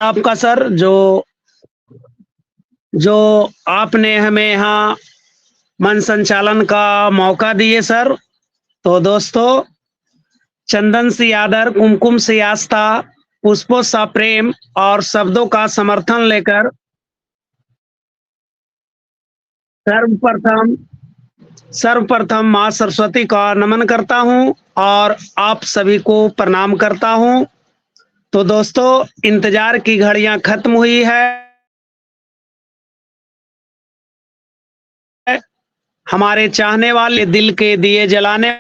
आपका सर जो जो आपने हमें यहाँ मंच संचालन का मौका दिए सर। तो दोस्तों, चंदन सी आदर, कुमकुम सी आस्था, पुष्पों सा प्रेम और शब्दों का समर्थन लेकर सर्वप्रथम सर्वप्रथम माँ सरस्वती का नमन करता हूँ और आप सभी को प्रणाम करता हूँ। तो दोस्तों, इंतजार की घड़ियां खत्म हुई है। हमारे चाहने वाले, दिल के दिए जलाने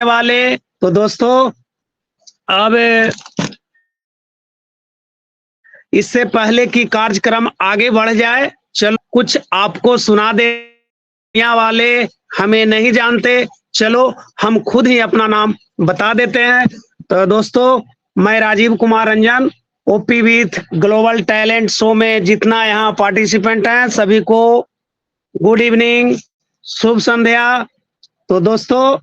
वाले। तो दोस्तों, अब इससे पहले कि कार्यक्रम आगे बढ़ जाए, चलो कुछ आपको सुना दे। दुनिया वाले हमें नहीं जानते, चलो हम खुद ही अपना नाम बता देते हैं। तो दोस्तों, मैं Rajeev Kumar Ranjan, OP with global talent show में जितना यहाँ पार्टिसिपेंट हैं सभी को गुड इवनिंग, शुभ संध्या। तो दोस्तों,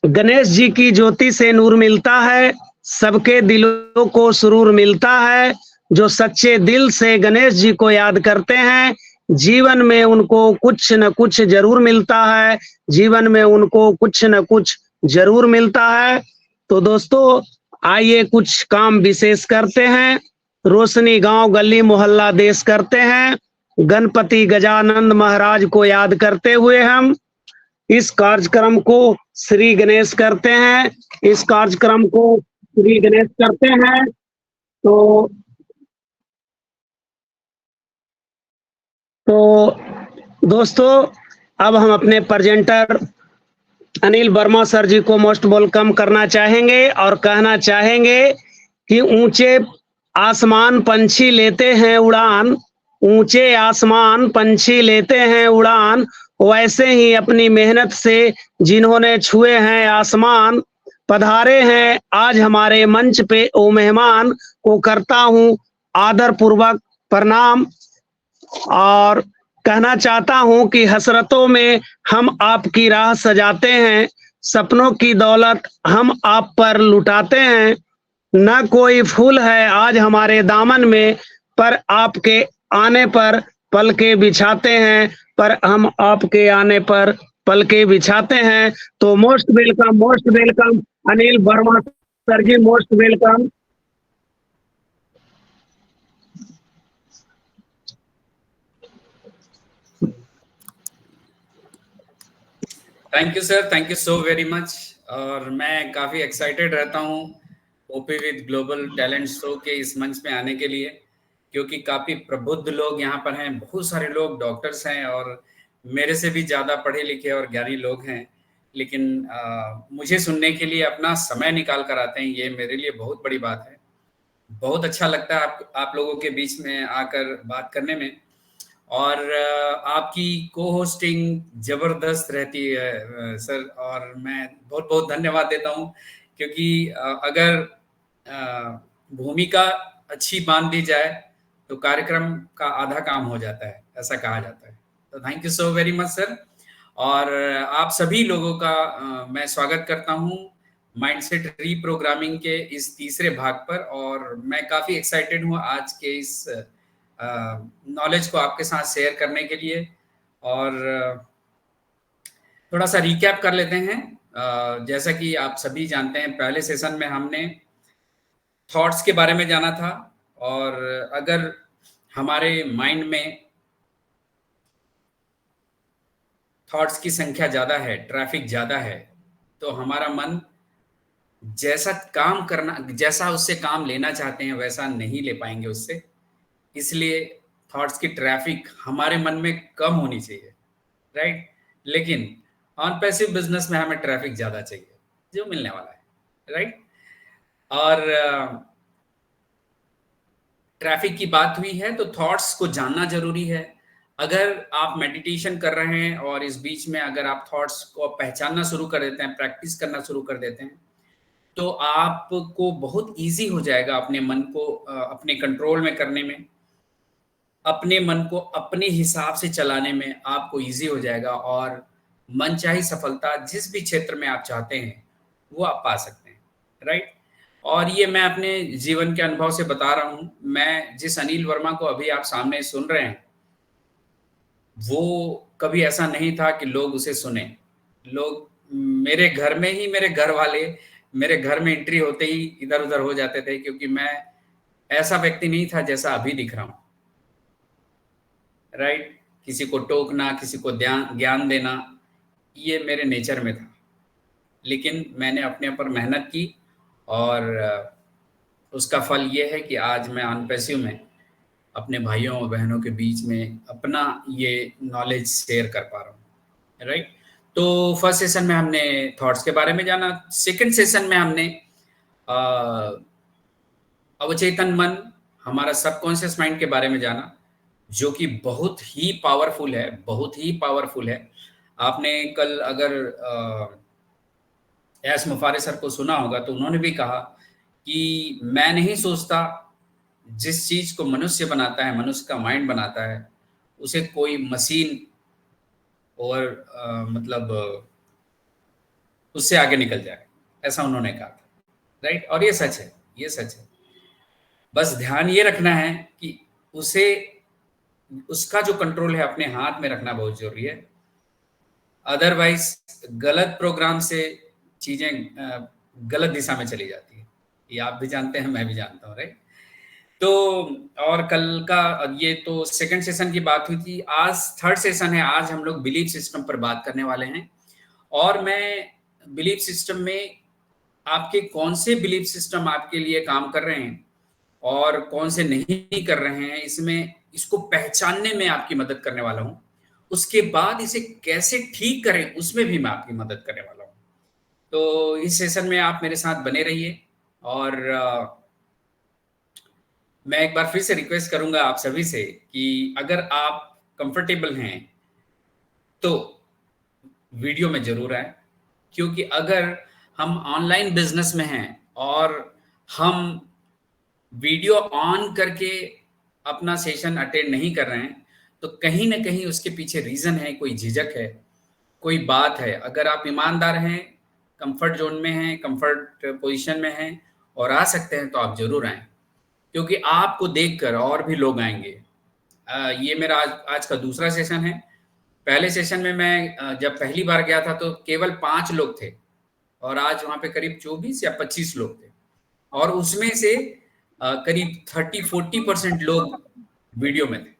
गणेश जी की ज्योति से नूर मिलता है, सबके दिलों को सुरूर मिलता है। जो सच्चे दिल से गणेश जी को याद करते हैं, जीवन में उनको कुछ न कुछ जरूर मिलता है। जीवन में उनको कुछ न कुछ जरूर मिलता है। तो दोस्तों, आइए कुछ काम विशेष करते हैं। रोशनी गांव गली मोहल्ला देश करते हैं। गणपति गजानंद महाराज को याद करते हुए हम इस कार्यक्रम को श्री गणेश करते हैं। इस कार्यक्रम को श्री गणेश करते हैं। तो दोस्तों, अब हम अपने प्रेजेंटर अनिल वर्मा सर जी को मोस्ट वेलकम करना चाहेंगे और कहना चाहेंगे कि ऊंचे आसमान पंछी लेते हैं उड़ान, ऊंचे आसमान पंछी लेते हैं उड़ान, वैसे ही अपनी मेहनत से जिन्होंने छुए हैं आसमान, पधारे हैं आज हमारे मंच पे ओ मेहमान, को करता हूँ आदर पूर्वक प्रणाम और कहना चाहता हूं कि हसरतों में हम आपकी राह सजाते हैं, सपनों की दौलत हम आप पर लुटाते हैं। न कोई फूल है आज हमारे दामन में, पर आपके आने पर पलके बिछाते हैं, पर हम आपके आने पर पलके बिछाते हैं। तो most welcome Anil Verma sir ji, most welcome. Thank you sir, thank you so very much. और मैं काफ़ी एक्साइटेड रहता हूँ OP with global talent show के इस मंच में आने के लिए, क्योंकि काफ़ी प्रबुद्ध लोग यहाँ पर हैं। बहुत सारे लोग डॉक्टर्स हैं और मेरे से भी ज़्यादा पढ़े लिखे और ज्ञानी लोग हैं, लेकिन मुझे सुनने के लिए अपना समय निकाल कर आते हैं। ये मेरे लिए बहुत बड़ी बात है। बहुत अच्छा लगता है आप लोगों के बीच में आकर बात करने में। और आपकी को होस्टिंग जबरदस्त रहती है सर, और मैं बहुत बहुत धन्यवाद देता हूँ, क्योंकि अगर भूमिका अच्छी बांध दी जाए तो कार्यक्रम का आधा काम हो जाता है, ऐसा कहा जाता है। तो thank you so very much sir. और आप सभी लोगों का मैं स्वागत करता हूँ माइंडसेट रीप्रोग्रामिंग के इस तीसरे भाग पर। और मैं काफ़ी एक्साइटेड हूँ आज के इस नॉलेज को आपके साथ शेयर करने के लिए। और थोड़ा सा रिकैप कर लेते हैं। जैसा कि आप सभी जानते हैं, पहले सेशन में हमने थॉट्स के बारे में जाना था, और अगर हमारे माइंड में थॉट्स की संख्या ज़्यादा है, ट्रैफिक ज़्यादा है, तो हमारा मन जैसा काम करना, जैसा उससे काम लेना चाहते हैं वैसा नहीं ले पाएंगे उससे। इसलिए थॉट्स की ट्रैफिक हमारे मन में कम होनी चाहिए, राइट? लेकिन ऑन पैसिव बिजनेस में हमें ट्रैफिक ज़्यादा चाहिए, जो मिलने वाला है, राइट? और ट्रैफिक की बात हुई है तो थॉट्स को जानना जरूरी है। अगर आप मेडिटेशन कर रहे हैं और इस बीच में अगर आप थॉट्स को पहचानना शुरू कर देते हैं, प्रैक्टिस करना शुरू कर देते हैं, तो आपको बहुत इजी हो जाएगा अपने मन को अपने कंट्रोल में करने में, अपने मन को अपने हिसाब से चलाने में आपको इजी हो जाएगा। और मनचाही सफलता जिस भी क्षेत्र में आप चाहते हैं वो आप पा सकते हैं, राइट? और ये मैं अपने जीवन के अनुभव से बता रहा हूं। मैं जिस अनिल वर्मा को अभी आप सामने सुन रहे हैं, वो कभी ऐसा नहीं था कि लोग उसे सुने। लोग मेरे घर में ही, मेरे घर वाले मेरे घर में एंट्री होते ही इधर उधर हो जाते थे, क्योंकि मैं ऐसा व्यक्ति नहीं था जैसा अभी दिख रहा हूं। राइट, किसी को टोकना, किसी को ज्ञान देना, ये मेरे नेचर में था। लेकिन मैंने अपने ऊपर मेहनत की और उसका फल ये है कि आज मैं अनपैसिव में अपने भाइयों और बहनों के बीच में अपना ये नॉलेज शेयर कर पा रहा हूँ। राइट, तो फर्स्ट सेशन में हमने थॉट्स के बारे में जाना। सेकंड सेशन में हमने अवचेतन मन, हमारा सबकॉन्शियस माइंड के बारे में जाना, जो कि बहुत ही पावरफुल है, बहुत ही पावरफुल है। आपने कल अगर एस मुफारे सर को सुना होगा तो उन्होंने भी कहा कि मैं नहीं सोचता, जिस चीज को मनुष्य बनाता है, मनुष्य का माइंड बनाता है, उसे कोई मशीन और मतलब उससे आगे निकल जाए, ऐसा उन्होंने कहा था। राइट, और ये सच है, ये सच है। बस ध्यान ये रखना है कि उसे, उसका जो कंट्रोल है अपने हाथ में रखना बहुत जरूरी है। अदरवाइज गलत प्रोग्राम से चीजें गलत दिशा में चली जाती है। ये आप भी जानते हैं, मैं भी जानता हूँ। राइट, तो और कल का ये तो सेकंड सेशन की बात हुई थी। आज थर्ड सेशन है। आज हम लोग बिलीफ सिस्टम पर बात करने वाले हैं, और मैं बिलीफ सिस्टम में आपके कौन से बिलीफ सिस्टम आपके लिए काम कर रहे हैं और कौन से नहीं कर रहे हैं, इसमें इसको पहचानने में आपकी मदद करने वाला हूं। उसके बाद इसे कैसे ठीक करें, उसमें भी मैं आपकी मदद करने वाला हूं। तो इस सेशन में आप मेरे साथ बने रहिए। और मैं एक बार फिर से रिक्वेस्ट करूंगा आप सभी से कि अगर आप कंफर्टेबल हैं तो वीडियो में जरूर आए, क्योंकि अगर हम ऑनलाइन बिजनेस में हैं और हम वीडियो ऑन करके अपना सेशन अटेंड नहीं कर रहे हैं, तो कहीं ना कहीं उसके पीछे रीजन है, कोई झिझक है, कोई बात है। अगर आप ईमानदार हैं, कंफर्ट जोन में हैं, कंफर्ट पोजीशन में हैं और आ सकते हैं, तो आप जरूर आएं, क्योंकि आपको देखकर और भी लोग आएंगे। ये मेरा आज का दूसरा सेशन है। पहले सेशन में मैं जब पहली बार गया था तो केवल 5 लोग थे, और आज वहां पे करीब 24 या 25 लोग थे, और उसमें से करीब 30-40% लोग वीडियो में थे।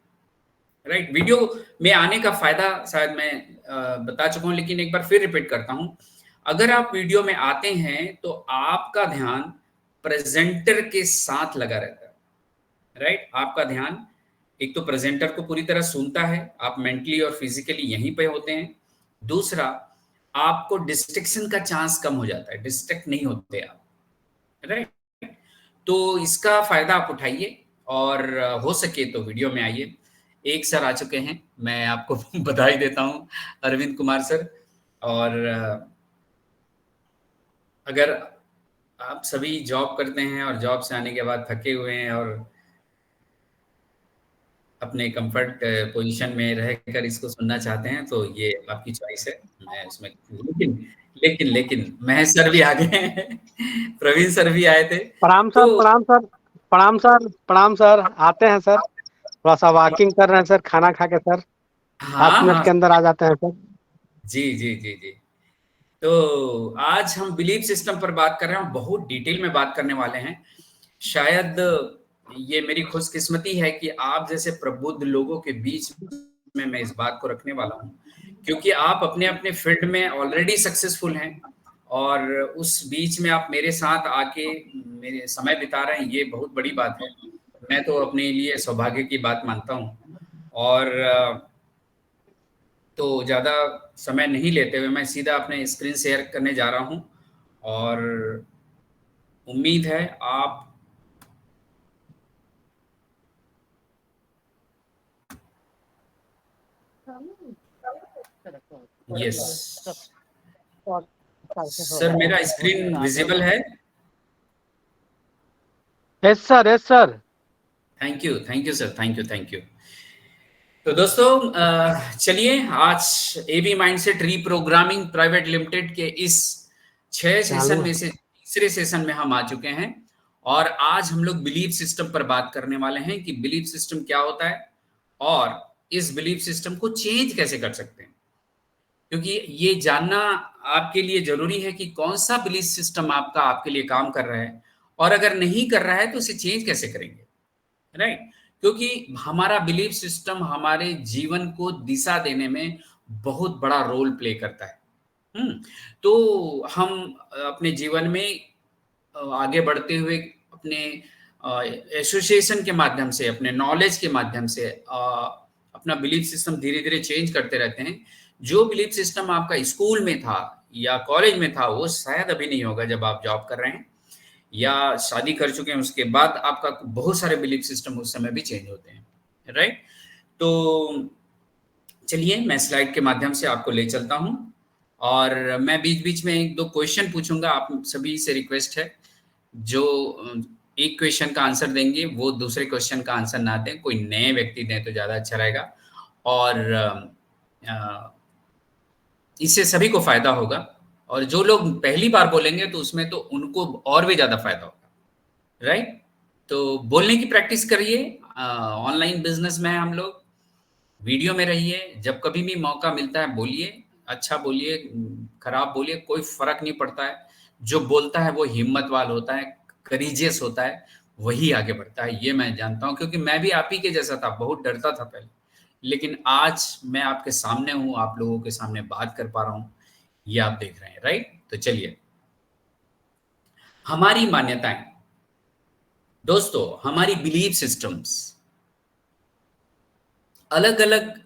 राइट, वीडियो में आने का फायदा शायद मैं बता चुका हूं, लेकिन एक बार फिर रिपीट करता हूं। अगर आप वीडियो में आते हैं तो आपका ध्यान प्रेजेंटर के साथ लगा रहता है। राइट, आपका ध्यान एक तो प्रेजेंटर को पूरी तरह सुनता है, आप मेंटली और फिजिकली यहीं पे होते हैं। दूसरा, आपको डिस्ट्रैक्शन का चांस कम हो जाता है, डिस्ट्रैक्ट नहीं होते आप। राइट, तो इसका फायदा आप उठाइए, और हो सके तो वीडियो में आइए। एक सर आ चुके हैं, मैं आपको बधाई देता हूं, अरविंद कुमार सर। और अगर आप सभी जॉब करते हैं और जॉब से आने के बाद थके हुए हैं और अपने कंफर्ट पोजीशन में रहकर इसको सुनना चाहते हैं, तो ये आपकी चॉइस है। मैं उसमें लेकिन लेकिन लेकिन महेश सर भी आ गए हैं, प्रवीण सर भी आए थे। प्रणाम तो सर, प्रणाम सर, प्रणाम सर, प्रणाम सर। आते हैं सर, थोड़ा सा वॉकिंग कर रहे हैं सर, खाना खा के सर। हाँ 7 मिनट हाँ, के अंदर आ जाते हैं सर। जी जी जी जी। तो आज हम बिलीफ सिस्टम पर बात कर रहे हैं, बहुत डिटेल में बात करने वाले हैं। शायद ये मेरी खुशकिस्मती है कि आप जैसे प्रबुद्ध लोगों के बीच में मैं इस बात को रखने वाला हूँ, क्योंकि आप अपने अपने फील्ड में ऑलरेडी सक्सेसफुल हैं, और उस बीच में आप मेरे साथ आके मेरे समय बिता रहे हैं, ये बहुत बड़ी बात है। मैं तो अपने लिए सौभाग्य की बात मानता हूँ। और तो ज़्यादा समय नहीं लेते हुए मैं सीधा अपने स्क्रीन शेयर करने जा रहा हूँ, और उम्मीद है आप यस सर, मेरा स्क्रीन विजिबल है? Yes sir, yes sir. Thank you sir, thank you. तो दोस्तों चलिए, आज AB mindset reprogramming private limited के इस 6 सेशन में से तीसरे सेशन में हम आ चुके हैं और आज हम लोग बिलीफ सिस्टम पर बात करने वाले हैं कि बिलीफ सिस्टम क्या होता है और इस बिलीफ सिस्टम को चेंज कैसे कर सकते हैं, क्योंकि ये जानना आपके लिए जरूरी है कि कौन सा बिलीफ सिस्टम आपका आपके लिए काम कर रहा है और अगर नहीं कर रहा है तो इसे चेंज कैसे करेंगे, राइट? क्योंकि हमारा बिलीफ सिस्टम हमारे जीवन को दिशा देने में बहुत बड़ा रोल प्ले करता है। तो हम अपने जीवन में आगे बढ़ते हुए अपने एसोसिएशन के माध्यम से, अपने नॉलेज के माध्यम से अपना बिलीफ सिस्टम धीरे धीरे चेंज करते रहते हैं। जो बिलीफ सिस्टम आपका स्कूल में था या कॉलेज में था वो शायद अभी नहीं होगा जब आप जॉब कर रहे हैं या शादी कर चुके हैं, उसके बाद आपका बहुत सारे बिलीफ सिस्टम उस समय भी चेंज होते हैं, राइट? तो चलिए मैं स्लाइड के माध्यम से आपको ले चलता हूं और मैं बीच बीच में एक दो क्वेश्चन पूछूंगा। आप सभी से रिक्वेस्ट है जो एक क्वेश्चन का आंसर देंगे वो दूसरे क्वेश्चन का आंसर ना दें, कोई नए व्यक्ति दें तो ज्यादा अच्छा रहेगा और इससे सभी को फायदा होगा और जो लोग पहली बार बोलेंगे तो उसमें तो उनको और भी ज्यादा फायदा होगा, राइट? तो बोलने की प्रैक्टिस करिए। ऑनलाइन बिजनेस में हम लोग वीडियो में रहिए, जब कभी भी मौका मिलता है बोलिए, अच्छा बोलिए, खराब बोलिए, कोई फर्क नहीं पड़ता है। जो बोलता है वो हिम्मत वाला होता है, करेजियस होता है, वही आगे बढ़ता है। ये मैं जानता हूं क्योंकि मैं भी आप ही के जैसा था, बहुत डरता था पहले, लेकिन आज मैं आपके सामने हूं, आप लोगों के सामने बात कर पा रहा हूं, ये आप देख रहे हैं, राइट? तो चलिए, हमारी मान्यताएं दोस्तों, हमारी बिलीफ सिस्टम्स अलग अलग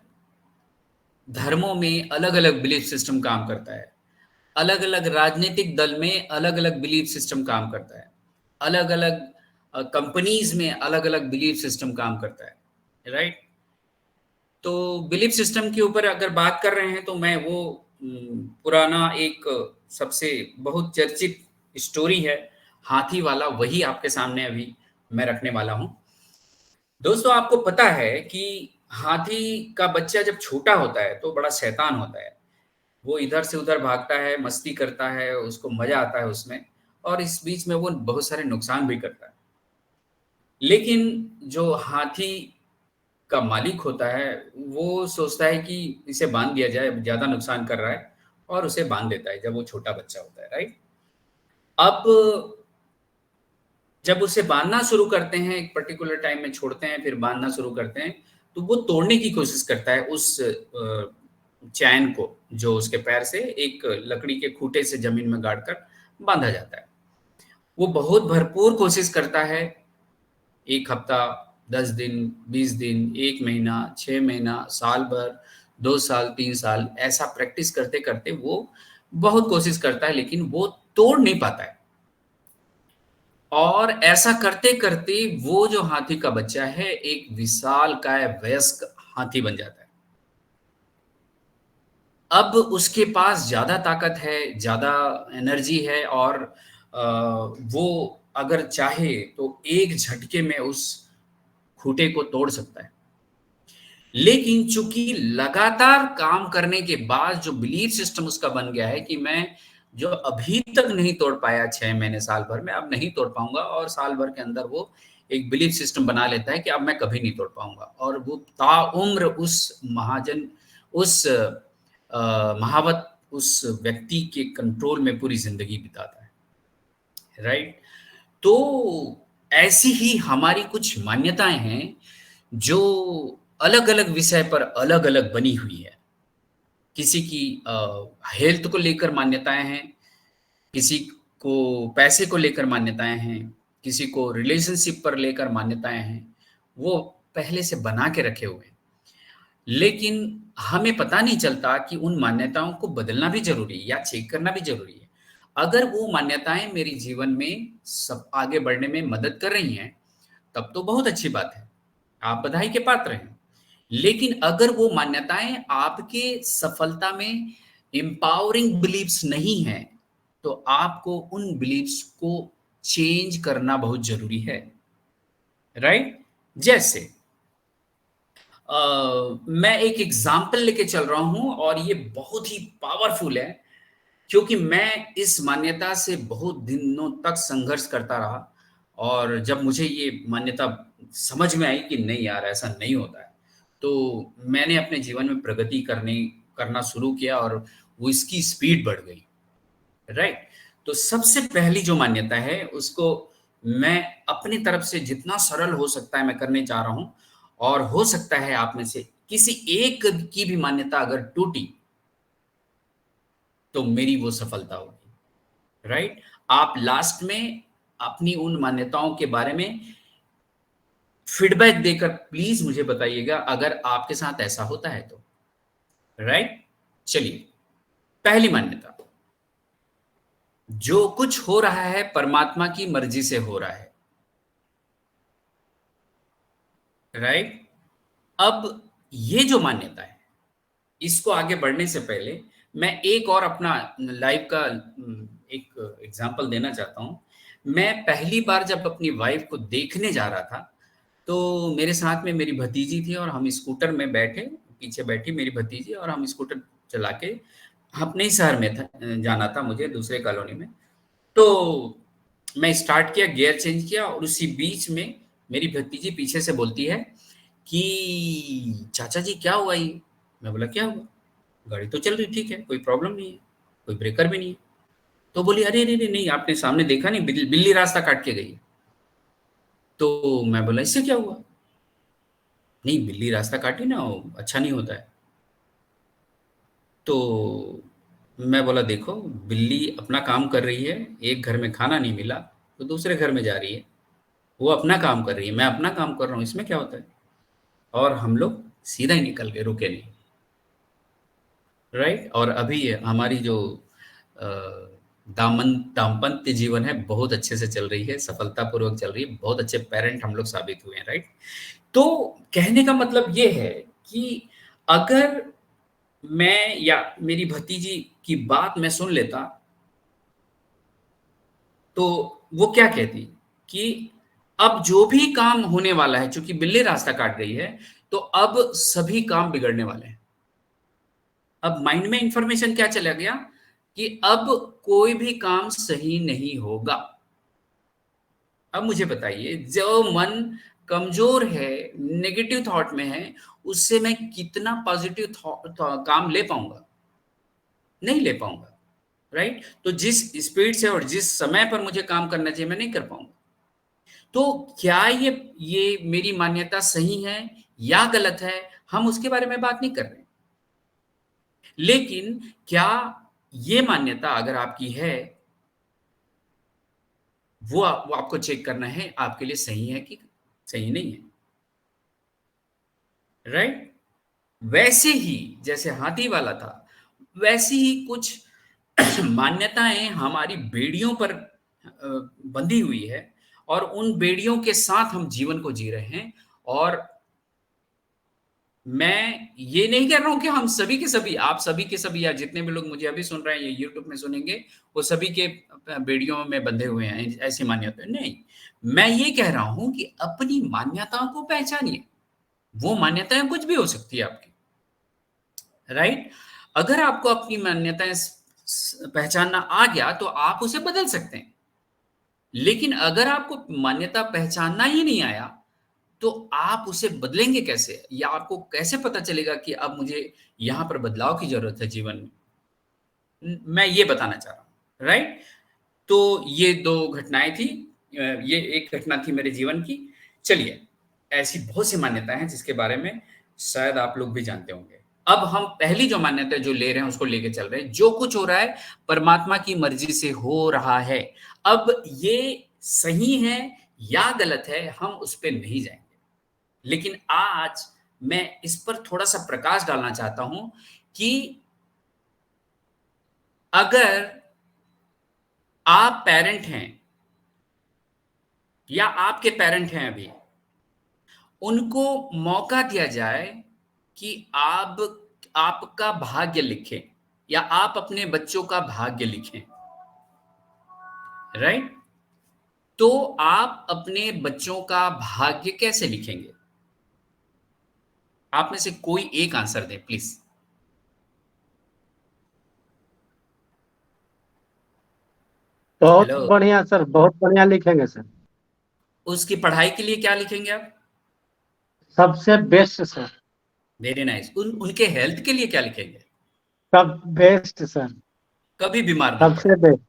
धर्मों में अलग अलग बिलीफ सिस्टम काम करता है, अलग अलग राजनीतिक दल में अलग अलग बिलीफ सिस्टम काम करता है, अलग अलग कंपनीज में अलग अलग बिलीफ सिस्टम काम करता है, राइट? तो बिलीफ सिस्टम के ऊपर अगर बात कर रहे हैं तो मैं वो पुराना एक सबसे बहुत चर्चित स्टोरी है हाथी वाला, वही आपके सामने अभी मैं रखने वाला हूं। दोस्तों, आपको पता है कि हाथी का बच्चा जब छोटा होता है तो बड़ा शैतान होता है। वो इधर से उधर भागता है, मस्ती करता है, उसको मजा आता है उसमें, और इस बीच में वो बहुत सारे नुकसान भी करता है। लेकिन जो हाथी का मालिक होता है वो सोचता है कि इसे बांध दिया जाए, ज्यादा नुकसान कर रहा है, और उसे बांध देता है जब वो छोटा बच्चा होता है, राइट? अब जब उसे बांधना शुरू करते हैं, एक पर्टिकुलर टाइम में छोड़ते हैं, फिर बांधना शुरू करते हैं, तो वो तोड़ने की कोशिश करता है उस चैन को जो उसके पैर से एक लकड़ी के खूंटे से जमीन में गाड़कर बांधा जाता है। वो बहुत भरपूर कोशिश करता है, 1 हफ्ता, 10 दिन, 20 दिन, 1 महीना, 6 महीना, साल भर, 2 साल, 3 साल, ऐसा प्रैक्टिस करते करते वो बहुत कोशिश करता है, लेकिन वो तोड़ नहीं पाता है। और ऐसा करते करते वो जो हाथी का बच्चा है एक विशालकाय वयस्क हाथी बन जाता है। अब उसके पास ज्यादा ताकत है, ज्यादा एनर्जी है, और वो अगर चाहे तो एक झटके में उस खूंटे को तोड़ सकता है। लेकिन चूंकि लगातार काम करने के बाद जो बिलीफ सिस्टम उसका बन गया है कि मैं जो अभी तक नहीं तोड़ पाया 6 महीने, साल भर में, अब नहीं तोड़ पाऊंगा, और साल भर के अंदर वो एक बिलीफ सिस्टम बना लेता है कि अब मैं कभी नहीं तोड़ पाऊंगा, और वो ताउम्र उस महाजन, उस महावत, उस व्यक्ति के कंट्रोल में पूरी जिंदगी बिताता है, राइट? तो ऐसी ही हमारी कुछ मान्यताएं हैं जो अलग अलग विषय पर अलग अलग बनी हुई है। किसी की हेल्थ को लेकर मान्यताएं हैं, किसी को पैसे को लेकर मान्यताएं हैं, किसी को रिलेशनशिप पर लेकर मान्यताएं हैं। वो पहले से बना के रखे हुए हैं, लेकिन हमें पता नहीं चलता कि उन मान्यताओं को बदलना भी जरूरी है या चेक करना भी जरूरी है। अगर वो मान्यताएं मेरी जीवन में सब आगे बढ़ने में मदद कर रही हैं तब तो बहुत अच्छी बात है, आप बधाई के पात्र हैं। लेकिन अगर वो मान्यताएं आपके सफलता में एम्पावरिंग बिलीव्स नहीं है तो आपको उन बिलीव्स को चेंज करना बहुत जरूरी है, राइट? जैसे मैं एक एग्जाम्पल लेके चल रहा हूं और ये बहुत ही पावरफुल है। क्योंकि मैं इस मान्यता से बहुत दिनों तक संघर्ष करता रहा, और जब मुझे ये मान्यता समझ में आई कि नहीं यार ऐसा नहीं होता है, तो मैंने अपने जीवन में प्रगति करना शुरू किया और वो इसकी स्पीड बढ़ गई। राइट? तो सबसे पहली जो मान्यता है उसको मैं अपनी तरफ से जितना सरल हो सकता है मैं करने जा रहा हूँ, और हो सकता है आप में से किसी एक की भी मान्यता अगर टूटी तो मेरी वो सफलता होगी। राइट? आप लास्ट में अपनी उन मान्यताओं के बारे में फीडबैक देकर प्लीज मुझे बताइएगा अगर आपके साथ ऐसा होता है तो। राइट? चलिए, पहली मान्यता, जो कुछ हो रहा है परमात्मा की मर्जी से हो रहा है। राइट? अब ये जो मान्यता है, इसको आगे बढ़ने से पहले मैं एक और अपना लाइफ का एक एग्जांपल देना चाहता हूँ। मैं पहली बार जब अपनी वाइफ को देखने जा रहा था, तो मेरे साथ में मेरी भतीजी थी और हम स्कूटर में बैठे, पीछे बैठी मेरी भतीजी, और हम स्कूटर चला के अपने ही शहर में जाना था मुझे, दूसरे कॉलोनी में। तो मैं स्टार्ट किया, गियर चेंज किया, और उसी बीच में मेरी भतीजी पीछे से बोलती है कि चाचा जी क्या हुआ ये? मैं बोला क्या हुआ? गाड़ी तो चल रही ठीक है, कोई प्रॉब्लम नहीं है, कोई ब्रेकर भी नहीं है। तो बोली अरे अरे अरे नहीं, आपने सामने देखा नहीं, बिल्ली रास्ता काट के गई है। तो मैं बोला इससे क्या हुआ? नहीं, बिल्ली रास्ता काटी ना, अच्छा नहीं होता है। तो मैं बोला देखो, बिल्ली अपना काम कर रही है, एक घर में खाना नहीं मिला तो दूसरे घर में जा रही है, वो अपना काम कर रही है, मैं अपना काम कर रहा हूँ, इसमें क्या होता है? और हम लोग सीधा ही निकल गए, रुके नहीं। राइट? और अभी हमारी जो अ, दाम्पत्य जीवन है बहुत अच्छे से चल रही है, सफलतापूर्वक चल रही है, बहुत अच्छे पेरेंट हम लोग साबित हुए हैं। राइट? तो कहने का मतलब ये है कि अगर मैं या मेरी भतीजी की बात मैं सुन लेता, तो वो क्या कहती कि अब जो भी काम होने वाला है, चूंकि बिल्ली रास्ता काट गई है, तो अब सभी काम बिगड़ने वाले हैं। अब माइंड में इंफॉर्मेशन क्या चला गया कि अब कोई भी काम सही नहीं होगा। अब मुझे बताइए, जो मन कमजोर है, नेगेटिव थॉट में है, उससे मैं कितना पॉजिटिव काम ले पाऊंगा? नहीं ले पाऊंगा। राइट? तो जिस स्पीड से और जिस समय पर मुझे काम करना चाहिए मैं नहीं कर पाऊंगा। तो क्या ये मेरी मान्यता सही है या गलत है, हम उसके बारे में बात नहीं कर रहे। लेकिन क्या ये मान्यता अगर आपकी है, वो आपको चेक करना है आपके लिए सही है कि सही नहीं है। राइट? वैसे ही जैसे हाथी वाला था, वैसी ही कुछ मान्यताएं हमारी बेड़ियों पर बंधी हुई है, और उन बेड़ियों के साथ हम जीवन को जी रहे हैं। और मैं ये नहीं कह रहा हूं कि हम सभी के सभी, आप सभी के सभी, या जितने भी लोग मुझे अभी सुन रहे हैं या यूट्यूब में सुनेंगे, वो सभी के बेड़ियों में बंधे हुए हैं ऐसी मान्यता नहीं। मैं ये कह रहा हूं कि अपनी मान्यताओं को पहचानिए। वो मान्यताएं कुछ भी हो सकती है आपकी। राइट? अगर आपको अपनी मान्यताएं पहचानना आ गया तो आप उसे बदल सकते हैं। लेकिन अगर आपको मान्यता पहचानना ही नहीं आया, तो आप उसे बदलेंगे कैसे, या आपको कैसे पता चलेगा कि अब मुझे यहां पर बदलाव की जरूरत है जीवन में? मैं ये बताना चाह रहा हूं। राइट? तो ये दो घटनाएं थी। ये एक घटना थी मेरे जीवन की। चलिए, ऐसी बहुत सी मान्यताएं हैं जिसके बारे में शायद आप लोग भी जानते होंगे। अब हम पहली जो मान्यता जो ले रहे हैं उसको लेके चल रहे हैं, जो कुछ हो रहा है परमात्मा की मर्जी से हो रहा है। अब ये सही है या गलत है हम उस पर नहीं जाएंगे, लेकिन आज मैं इस पर थोड़ा सा प्रकाश डालना चाहता हूं कि अगर आप पेरेंट हैं या आपके पेरेंट हैं अभी, उनको मौका दिया जाए कि आपका भाग्य लिखें, या आप अपने बच्चों का भाग्य लिखें। राइट? तो आप अपने बच्चों का भाग्य कैसे लिखेंगे? आप में से कोई एक आंसर दे प्लीज। बहुत हेलो, बढ़िया सर, बहुत बढ़िया लिखेंगे सर। उसकी पढ़ाई के लिए क्या लिखेंगे आप? सबसे बेस्ट सर। Very nice. उनके हेल्थ के लिए क्या लिखेंगे? सब बेस्ट सर। कभी बीमार ना पड़े, सबसे बेस्ट।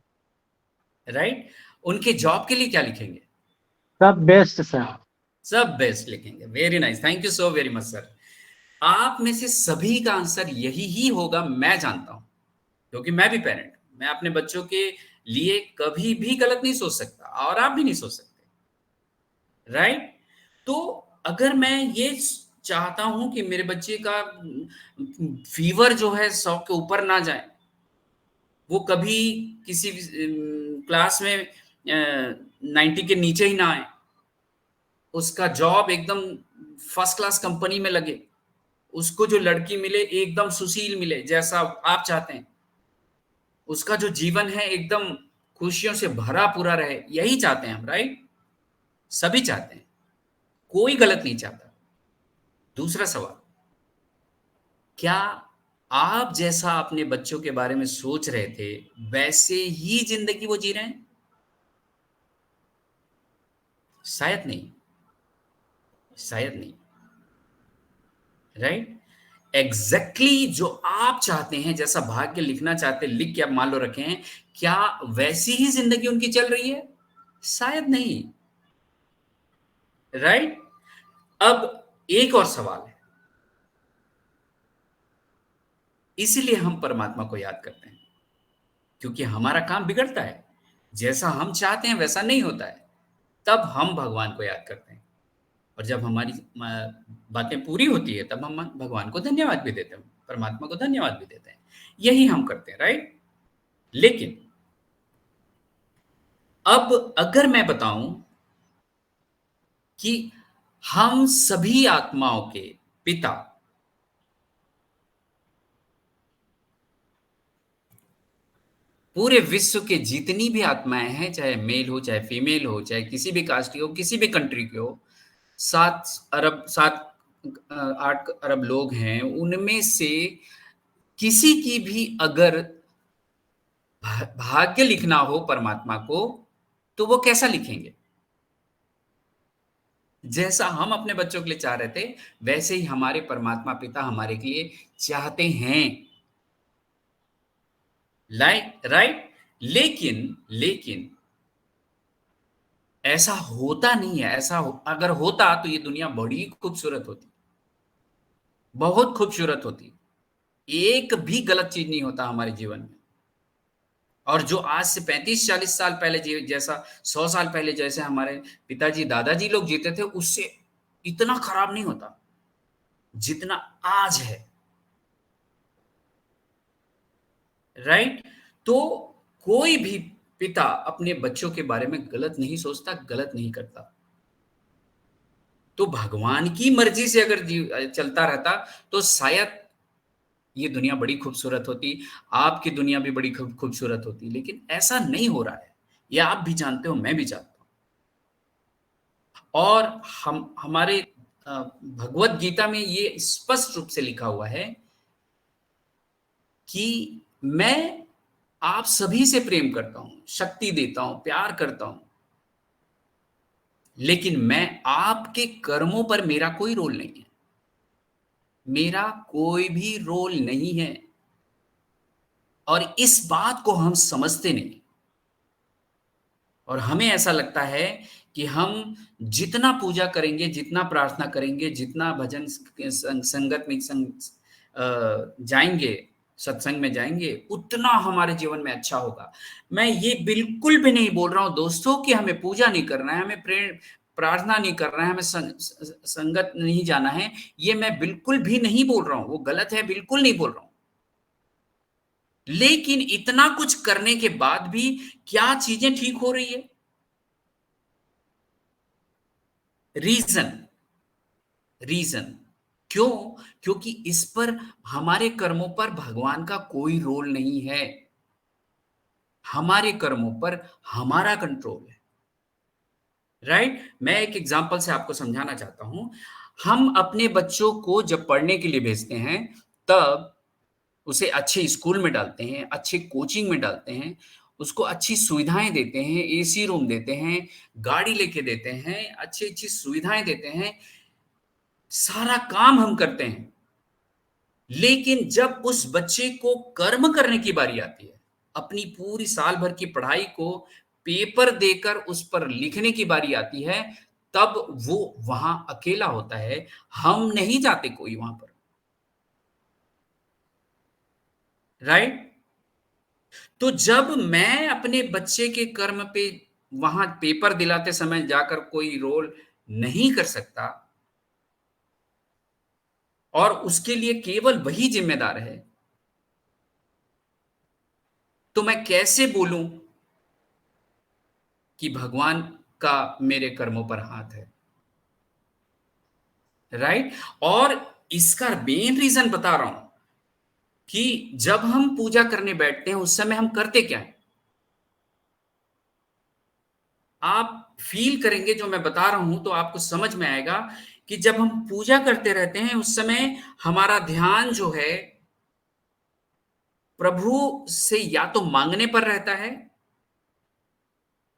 राइट? उनके जॉब के लिए क्या लिखेंगे? सब बेस्ट सर। सब बेस्ट लिखेंगे। Very nice, thank you so very much sir. आप में से सभी का आंसर यही ही होगा, मैं जानता हूं, क्योंकि मैं भी पेरेंट हूं। मैं अपने बच्चों के लिए कभी भी गलत नहीं सोच सकता, और आप भी नहीं सोच सकते, राइट? तो अगर मैं ये चाहता हूं कि मेरे बच्चे का फीवर जो है 100 के ऊपर ना जाए, वो कभी किसी क्लास में 90 के नीचे ही ना आए, उसका जॉब एकदम फर्स्ट क्लास कंपनी में लगे, उसको जो लड़की मिले एकदम सुशील मिले जैसा आप चाहते हैं, उसका जो जीवन है एकदम खुशियों से भरा पूरा रहे, यही चाहते हैं हम, राइट? सभी चाहते हैं, कोई गलत नहीं चाहता। दूसरा सवाल, क्या आप जैसा अपने बच्चों के बारे में सोच रहे थे वैसे ही जिंदगी वो जी रहे हैं? शायद नहीं, शायद नहीं, राइट? एग्जैक्टली जो आप चाहते हैं, जैसा भाग्य लिखना चाहते हैं, लिख के आप मान लो रखे हैं, क्या वैसी ही जिंदगी उनकी चल रही है? शायद नहीं, राइट? अब एक और सवाल है, इसीलिए हम परमात्मा को याद करते हैं, क्योंकि हमारा काम बिगड़ता है, जैसा हम चाहते हैं वैसा नहीं होता है, तब हम भगवान को याद करते हैं, और जब हमारी बातें पूरी होती है तब हम भगवान को धन्यवाद भी देते हैं, परमात्मा को धन्यवाद भी देते हैं। यही हम करते हैं, राइट? लेकिन अब अगर मैं बताऊं कि हम सभी आत्माओं के पिता पूरे विश्व के जितनी भी आत्माएं हैं, चाहे मेल हो चाहे फीमेल हो, चाहे किसी भी कास्ट की हो, किसी भी कंट्री की हो, 7 अरब 8 अरब लोग हैं, उनमें से किसी की भी अगर भाग्य लिखना हो परमात्मा को, तो वो कैसा लिखेंगे? जैसा हम अपने बच्चों के लिए चाह रहे थे, वैसे ही हमारे परमात्मा पिता हमारे के लिए चाहते हैं, राइट? लेकिन ऐसा होता नहीं है। अगर होता तो ये दुनिया बड़ी खूबसूरत होती, बहुत खूबसूरत होती। एक भी गलत चीज नहीं होता हमारे जीवन में। और जो आज से 35-40 साल पहले जैसा 100 साल पहले जैसे हमारे पिताजी दादाजी लोग जीते थे, उससे इतना खराब नहीं होता जितना आज है, राइट? तो कोई भी पिता अपने बच्चों के बारे में गलत नहीं सोचता, गलत नहीं करता। तो भगवान की मर्जी से अगर चलता रहता तो शायद ये दुनिया बड़ी खूबसूरत होती, आपकी दुनिया भी बड़ी खूबसूरत होती, लेकिन ऐसा नहीं हो रहा है। ये आप भी जानते हो, मैं भी जानता हूं। और हम हमारे भगवत गीता में ये स्पष्ट रूप से लिखा हुआ है कि मैं आप सभी से प्रेम करता हूं, शक्ति देता हूं, प्यार करता हूं, लेकिन मैं आपके कर्मों पर मेरा कोई रोल नहीं है, मेरा कोई भी रोल नहीं है। और इस बात को हम समझते नहीं, और हमें ऐसा लगता है कि हम जितना पूजा करेंगे, जितना प्रार्थना करेंगे, जितना भजन संगत में जाएंगे, सत्संग में जाएंगे, उतना हमारे जीवन में अच्छा होगा। मैं ये बिल्कुल भी नहीं बोल रहा हूं दोस्तों कि हमें पूजा नहीं करना है, हमें प्रार्थना नहीं करना है, हमें संगत नहीं जाना है। ये मैं बिल्कुल भी नहीं बोल रहा हूं, वो गलत है, बिल्कुल नहीं बोल रहा हूं। लेकिन इतना कुछ करने के बाद भी क्या चीजें ठीक हो रही है? रीजन क्यों? क्योंकि इस पर, हमारे कर्मों पर भगवान का कोई रोल नहीं है, हमारे कर्मों पर हमारा कंट्रोल है, राइट? मैं एक एग्जांपल से आपको समझाना चाहता हूं। हम अपने बच्चों को जब पढ़ने के लिए भेजते हैं, तब उसे अच्छे स्कूल में डालते हैं, अच्छे कोचिंग में डालते हैं, उसको अच्छी सुविधाएं देते हैं, एसी रूम देते हैं, गाड़ी लेके देते हैं, अच्छी अच्छी सुविधाएं देते हैं, सारा काम हम करते हैं। लेकिन जब उस बच्चे को कर्म करने की बारी आती है, अपनी पूरी साल भर की पढ़ाई को पेपर देकर उस पर लिखने की बारी आती है, तब वो वहां अकेला होता है। हम नहीं जाते कोई वहां पर, राइट? तो जब मैं अपने बच्चे के कर्म पे वहां पेपर दिलाते समय जाकर कोई रोल नहीं कर सकता और उसके लिए केवल वही जिम्मेदार है, तो मैं कैसे बोलूं कि भगवान का मेरे कर्मों पर हाथ है, राइट? और इसका मेन रीजन बता रहा हूं कि जब हम पूजा करने बैठते हैं उस समय हम करते क्या है, आप फील करेंगे जो मैं बता रहा हूं तो आपको समझ में आएगा कि जब हम पूजा करते रहते हैं उस समय हमारा ध्यान जो है प्रभु से या तो मांगने पर रहता है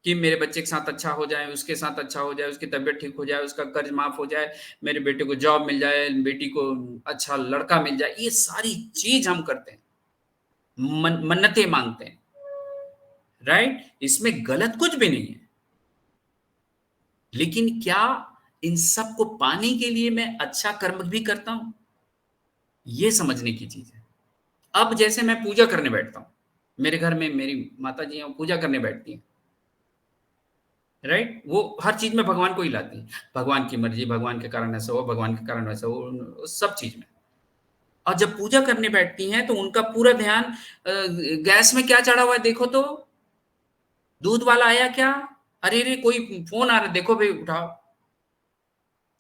कि मेरे बच्चे के साथ अच्छा हो जाए, उसके साथ अच्छा हो जाए, उसकी तबीयत ठीक हो जाए, उसका कर्ज माफ हो जाए, मेरे बेटे को जॉब मिल जाए, बेटी को अच्छा लड़का मिल जाए। ये सारी चीज हम करते हैं, मन्नतें मांगते हैं, राइट? इसमें गलत कुछ भी नहीं है, लेकिन क्या इन सब को पाने के लिए मैं अच्छा कर्म भी करता हूं? ये समझने की चीज है। अब जैसे मैं पूजा करने बैठता हूं, मेरे घर में मेरी माता जी हैं, पूजा करने बैठती हैं, राइट? वो हर चीज में भगवान को ही लाती है, भगवान की मर्जी, भगवान के कारण ऐसा हो, भगवान के कारण वैसा हो, सब चीज में। और जब पूजा करने बैठती हैं तो उनका पूरा ध्यान गैस में क्या चढ़ा हुआ है देखो तो, दूध वाला आया क्या, अरे रे कोई फोन आ रहा है, देखो भाई उठाओ।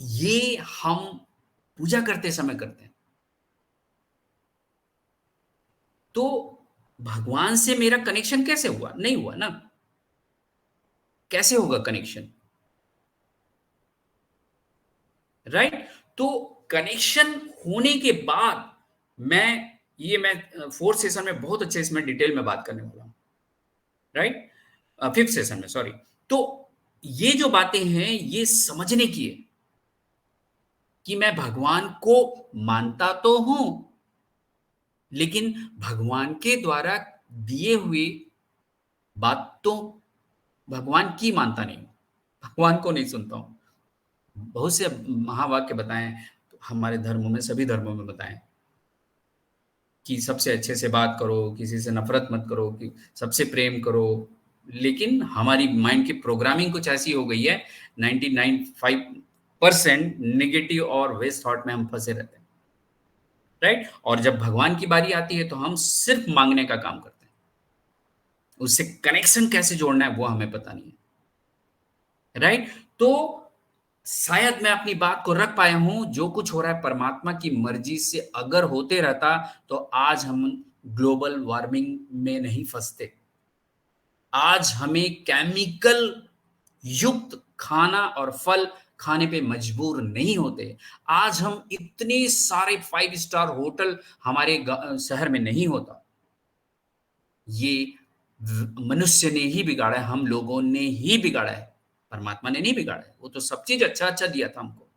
ये हम पूजा करते समय करते हैं। तो भगवान से मेरा कनेक्शन कैसे हुआ? नहीं हुआ ना। कैसे होगा कनेक्शन, राइट? तो कनेक्शन होने के बाद मैं फोर्थ सेशन में बहुत अच्छे इसमें डिटेल में बात करने वाला हूं, राइट? फिफ्थ सेशन में, सॉरी। तो ये जो बातें हैं ये समझने की है कि मैं भगवान को मानता तो हूं, लेकिन भगवान के द्वारा दिए हुए बातों भगवान की मानता नहीं हूं, भगवान को नहीं सुनता हूं। बहुत से महावाक्य बताएं हमारे धर्मों में, सभी धर्मों में बताएं कि सबसे अच्छे से बात करो, किसी से नफरत मत करो, कि सबसे प्रेम करो। लेकिन हमारी माइंड की प्रोग्रामिंग कुछ ऐसी हो गई है, 99.5% नेगेटिव और वेस्ट थॉट में हम फंसे रहते हैं, राइट? और जब भगवान की बारी आती है तो हम सिर्फ मांगने का काम करते हैं, उससे कनेक्शन कैसे जोड़ना है वो हमें पता नहीं है, राइट? तो शायद मैं अपनी बात को रख पाया हूं, जो कुछ हो रहा है परमात्मा की मर्जी से अगर होते रहता तो आज हम ग्लोबल वार्मिंग में नहीं फंसते, आज हमें केमिकल युक्त खाना और फल खाने पे मजबूर नहीं होते, आज हम इतने सारे 5 स्टार होटल हमारे शहर में नहीं होता। ये मनुष्य ने ही बिगाड़ा है, हम लोगों ने ही बिगाड़ा है, परमात्मा ने नहीं बिगाड़ा है। वो तो सब चीज अच्छा अच्छा दिया था हमको,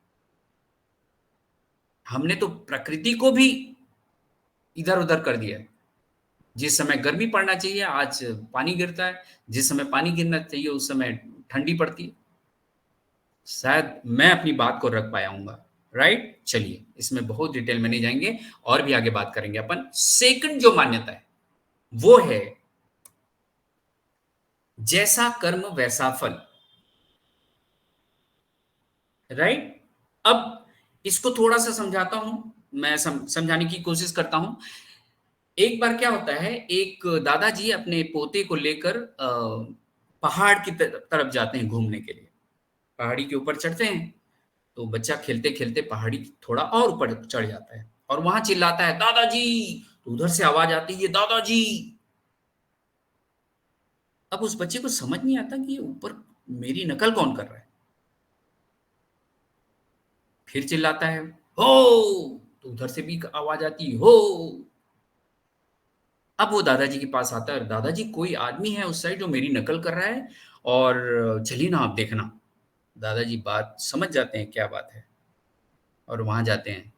हमने तो प्रकृति को भी इधर उधर कर दिया है। जिस समय गर्मी पड़ना चाहिए आज पानी गिरता है, जिस समय पानी गिरना चाहिए उस समय ठंडी पड़ती है। शायद मैं अपनी बात को रख पाया हूँ, राइट? चलिए इसमें बहुत डिटेल में नहीं जाएंगे, और भी आगे बात करेंगे अपन। सेकंड जो मान्यता है वो है जैसा कर्म वैसा फल, राइट? अब इसको थोड़ा सा समझाता हूं, मैं समझाने की कोशिश करता हूं। एक बार क्या होता है, एक दादाजी अपने पोते को लेकर पहाड़ की तरफ जाते हैं घूमने के लिए। पहाड़ी के ऊपर चढ़ते हैं तो बच्चा खेलते खेलते पहाड़ी थोड़ा और ऊपर चढ़ जाता है और वहां चिल्लाता है दादाजी। तो उधर से आवाज आती है दादाजी। अब उस बच्चे को समझ नहीं आता कि ये ऊपर मेरी नकल कौन कर रहा है। फिर चिल्लाता है हो, तो उधर से भी आवाज आती है हो। अब वो दादाजी के पास आता है और दादाजी कोई आदमी है उस साइड जो मेरी नकल कर रहा है और चलिए ना आप देखना। दादाजी बात समझ जाते हैं क्या बात है और वहां जाते हैं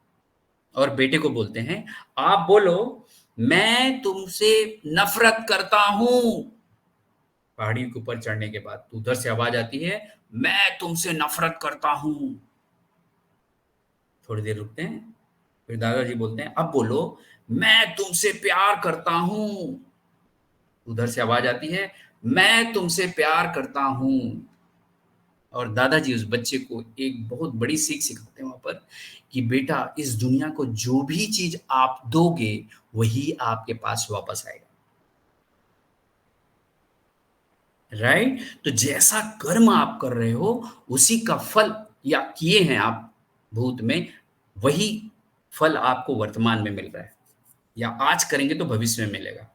और बेटे को बोलते हैं, आप बोलो मैं तुमसे नफरत करता हूं। पहाड़ी के ऊपर चढ़ने के बाद तो उधर से आवाज आती है, मैं तुमसे नफरत करता हूं। थोड़ी देर रुकते हैं, फिर दादाजी बोलते हैं, अब बोलो मैं तुमसे प्यार करता हूं। उधर से आवाज आती है, मैं तुमसे प्यार करता हूं। और दादाजी उस बच्चे को एक बहुत बड़ी सीख सिखाते हैं वहां पर कि बेटा इस दुनिया को जो भी चीज आप दोगे वही आपके पास वापस आएगा। राइट? तो जैसा कर्म आप कर रहे हो उसी का फल या किए हैं आप भूत में, वही फल आपको वर्तमान में मिल रहा है, या आज करेंगे तो भविष्य में मिलेगा।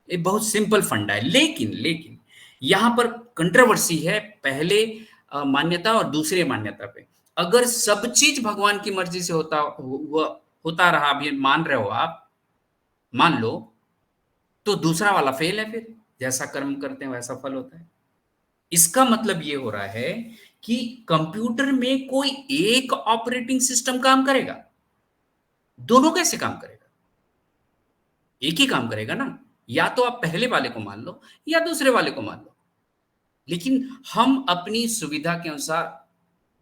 ये बहुत सिंपल फंडा है। लेकिन यहां पर कंट्रोवर्सी है, पहले मान्यता और दूसरे मान्यता पे। अगर सब चीज भगवान की मर्जी से होता रहा, अभी मान रहे हो आप, मान लो, तो दूसरा वाला फेल है। फिर जैसा कर्म करते हैं वैसा फल होता है। इसका मतलब ये हो रहा है कि कंप्यूटर में कोई एक ऑपरेटिंग सिस्टम काम करेगा, दोनों कैसे काम करेगा? एक ही काम करेगा ना। या तो आप पहले वाले को मान लो या दूसरे वाले को मान लो, लेकिन हम अपनी सुविधा के अनुसार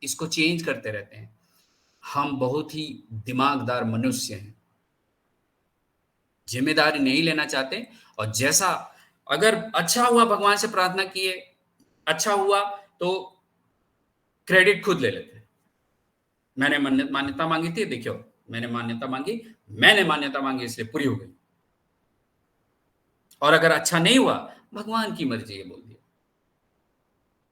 इसको चेंज करते रहते हैं। हम बहुत ही दिमागदार मनुष्य हैं, जिम्मेदारी नहीं लेना चाहते। और जैसा अगर अच्छा हुआ, भगवान से प्रार्थना किए, अच्छा हुआ तो क्रेडिट खुद ले लेते। मैंने मान्यता मांगी थी, देखियो मैंने मान्यता मांगी इसलिए पूरी हो गई। और अगर अच्छा नहीं हुआ, भगवान की मर्जी है बोल दिया।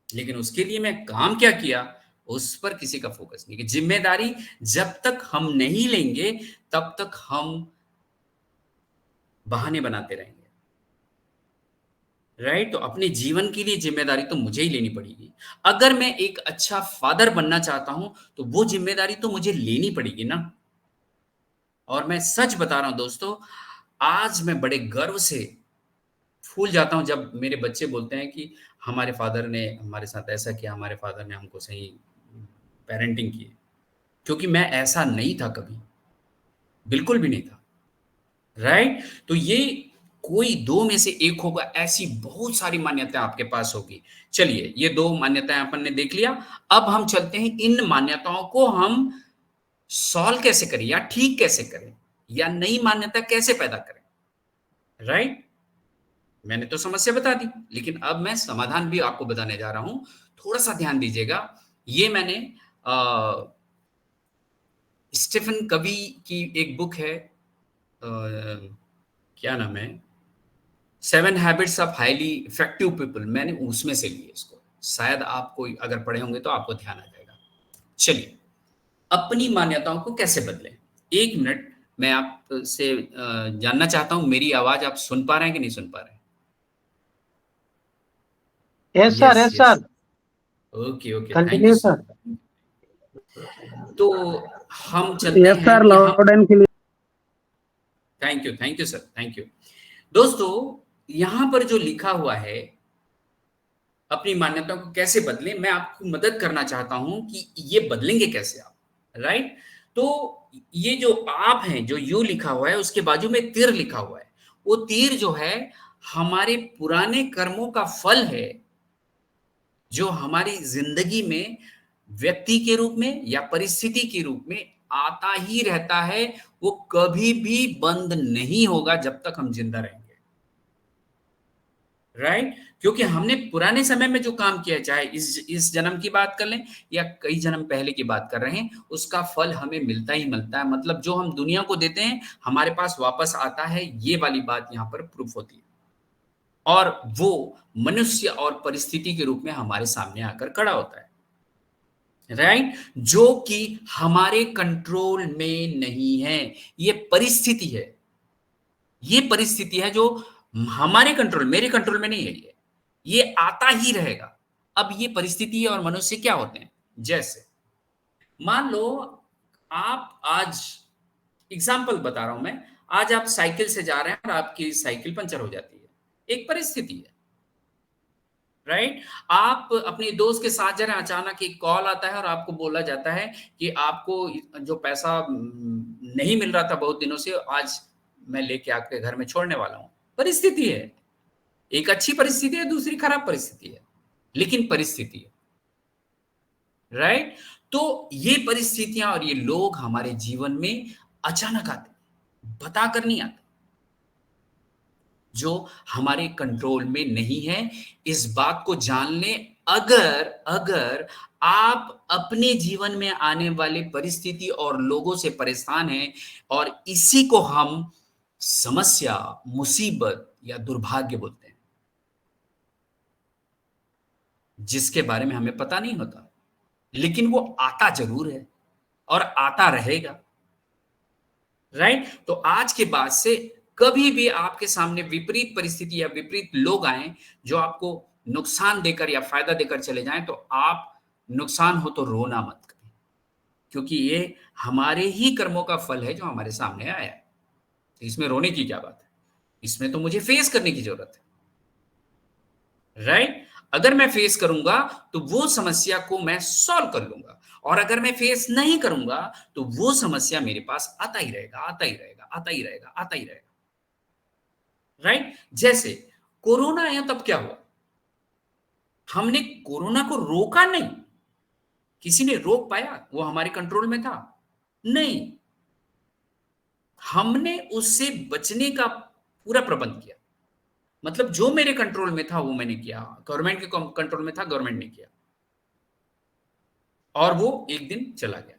लेकिन उसके लिए मैं काम क्या किया, उस पर किसी का फोकस नहीं। कि जिम्मेदारी जब तक हम नहीं लेंगे तब तक हम बहाने बनाते रहेंगे। राइट? तो अपने जीवन के लिए जिम्मेदारी तो मुझे ही लेनी पड़ेगी। अगर मैं एक अच्छा फादर बनना चाहता हूं तो वो जिम्मेदारी तो मुझे लेनी पड़ेगी ना। और मैं सच बता रहा हूं दोस्तों, आज मैं बड़े गर्व से फूल जाता हूं जब मेरे बच्चे बोलते हैं कि हमारे फादर ने हमारे साथ ऐसा किया, हमारे फादर ने हमको सही पेरेंटिंग की। क्योंकि मैं ऐसा नहीं था कभी, बिल्कुल भी नहीं था। राइट? तो ये कोई दो में से एक होगा, ऐसी बहुत सारी मान्यताएं आपके पास होगी। चलिए, ये दो मान्यताएं अपन ने देख लिया। अब हम चलते हैं, इन मान्यताओं को हम सॉल्व कैसे करें या ठीक कैसे करें या नई मान्यता कैसे पैदा करें। राइट? मैंने तो समस्या बता दी, लेकिन अब मैं समाधान भी आपको बताने जा रहा हूं। थोड़ा सा ध्यान दीजिएगा। ये मैंने स्टीफन कवी की एक बुक है, क्या नाम है, 7 habits of highly effective people, मैंने उसमें से लिए इसको। शायद आपको अगर पढ़े होंगे तो आपको ध्यान आ जाएगा। चलिए, अपनी मान्यताओं को कैसे बदलें। 1 मिनट, मैं आपसे जानना चाहता हूं, मेरी आवाज आप सुन पा रहे हैं कि नहीं सुन पा रहे हैं? Yes sir, yes sir. Okay, continue sir. तो हम चलते हैं sir, loud and clear. Thank you sir, thank you. दोस्तों, यहां पर जो लिखा हुआ है, अपनी मान्यताओं को कैसे बदलें, मैं आपको मदद करना चाहता हूं कि ये बदलेंगे कैसे आप। राइट? तो ये जो आप हैं, जो यू लिखा हुआ है, उसके बाजू में तीर लिखा हुआ है। वो तीर जो है हमारे पुराने कर्मों का फल है, जो हमारी जिंदगी में व्यक्ति के रूप में या परिस्थिति के रूप में आता ही रहता है। वो कभी भी बंद नहीं होगा जब तक हम जिंदा रहेंगे। राइट? क्योंकि हमने पुराने समय में जो काम किया, चाहे इस जन्म की बात कर लें या कई जन्म पहले की बात कर रहे हैं, उसका फल हमें मिलता ही मिलता है। मतलब जो हम दुनिया को देते हैं हमारे पास वापस आता है। ये वाली बात यहां पर प्रूफ होती है। और वो मनुष्य और परिस्थिति के रूप में हमारे सामने आकर खड़ा होता है। राइट? जो कि हमारे कंट्रोल में नहीं है। ये परिस्थिति है, ये परिस्थिति है जो हमारे कंट्रोल, मेरे कंट्रोल में नहीं है। ये आता ही रहेगा। अब ये परिस्थिति और मनुष्य क्या होते हैं, जैसे मान लो आप आज, एग्जाम्पल बता रहा हूं मैं, आज आप साइकिल से जा रहे हैं और आपकी साइकिल पंचर हो जाती है, एक परिस्थिति है, राइट? आप अपने दोस्त के साथ जा रहे हैं, अचानक एक कॉल आता है और आपको बोला जाता है कि आपको जो पैसा नहीं मिल रहा था बहुत दिनों से, आज मैं लेके आपके घर में छोड़ने वाला हूं। परिस्थिति है, एक अच्छी परिस्थिति है, दूसरी खराब परिस्थिति है, लेकिन परिस्थिति है, राइट? तो ये परिस्थितियां और ये लोग हमारे जीवन में अचानक आते, बताकर नहीं आते, जो हमारे कंट्रोल में नहीं है। इस बात को जान लें, अगर अगर आप अपने जीवन में आने वाले परिस्थिति और लोगों से परेशान हैं और इसी को हम समस्या, मुसीबत या दुर्भाग्य बोलते हैं, जिसके बारे में हमें पता नहीं होता, लेकिन वो आता जरूर है और आता रहेगा, राइट? तो आज के बाद से कभी भी आपके सामने विपरीत परिस्थिति या विपरीत लोग आए जो आपको नुकसान देकर या फायदा देकर चले जाएं, तो आप नुकसान हो तो रोना मत करें, क्योंकि ये हमारे ही कर्मों का फल है जो हमारे सामने आया है। तो इसमें रोने की क्या बात है? इसमें तो मुझे फेस करने की जरूरत है, राइट? अगर मैं फेस करूंगा तो वो समस्या को मैं सॉल्व कर लूंगा, और अगर मैं फेस नहीं करूंगा तो वो समस्या मेरे पास आता ही रहेगा, आता ही रहेगा, आता ही रहेगा, आता ही रहेगा, राइट? जैसे कोरोना आया तब क्या हुआ? हमने कोरोना को रोका नहीं, किसी ने रोक पाया? वो हमारे कंट्रोल में था? नहीं। हमने उससे बचने का पूरा प्रबंध किया, मतलब जो मेरे कंट्रोल में था वो मैंने किया, गवर्नमेंट के कंट्रोल में था, गवर्नमेंट ने किया, और वो एक दिन चला गया,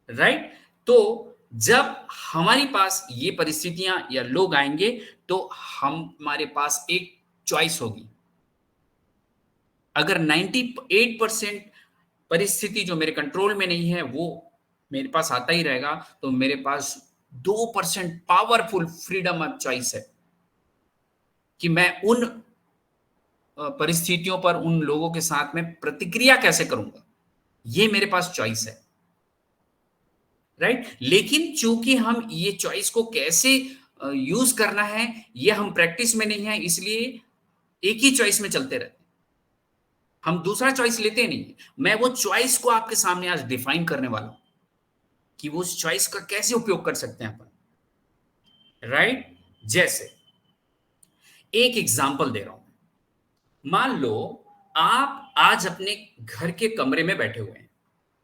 राइट? तो जब हमारे पास ये परिस्थितियां या लोग आएंगे तो हमारे पास एक चॉइस होगी। अगर 98% परिस्थिति जो मेरे कंट्रोल में नहीं है वो मेरे पास आता ही रहेगा, तो मेरे पास 2% पावरफुल फ्रीडम ऑफ चॉइस है कि मैं उन परिस्थितियों पर, उन लोगों के साथ में प्रतिक्रिया कैसे करूंगा, ये मेरे पास चॉइस है, राइट? लेकिन चूंकि हम ये चॉइस को कैसे यूज करना है ये हम प्रैक्टिस में नहीं है, इसलिए एक ही चॉइस में चलते रहते हैं, हम दूसरा चॉइस लेते नहीं। मैं वो चॉइस को आपके सामने आज डिफाइन करने वाला हूं कि वो उस चॉइस का कैसे उपयोग कर सकते हैं अपन, राइट? जैसे एक एग्जांपल दे रहा हूं। मान लो आप आज अपने घर के कमरे में बैठे हुए हैं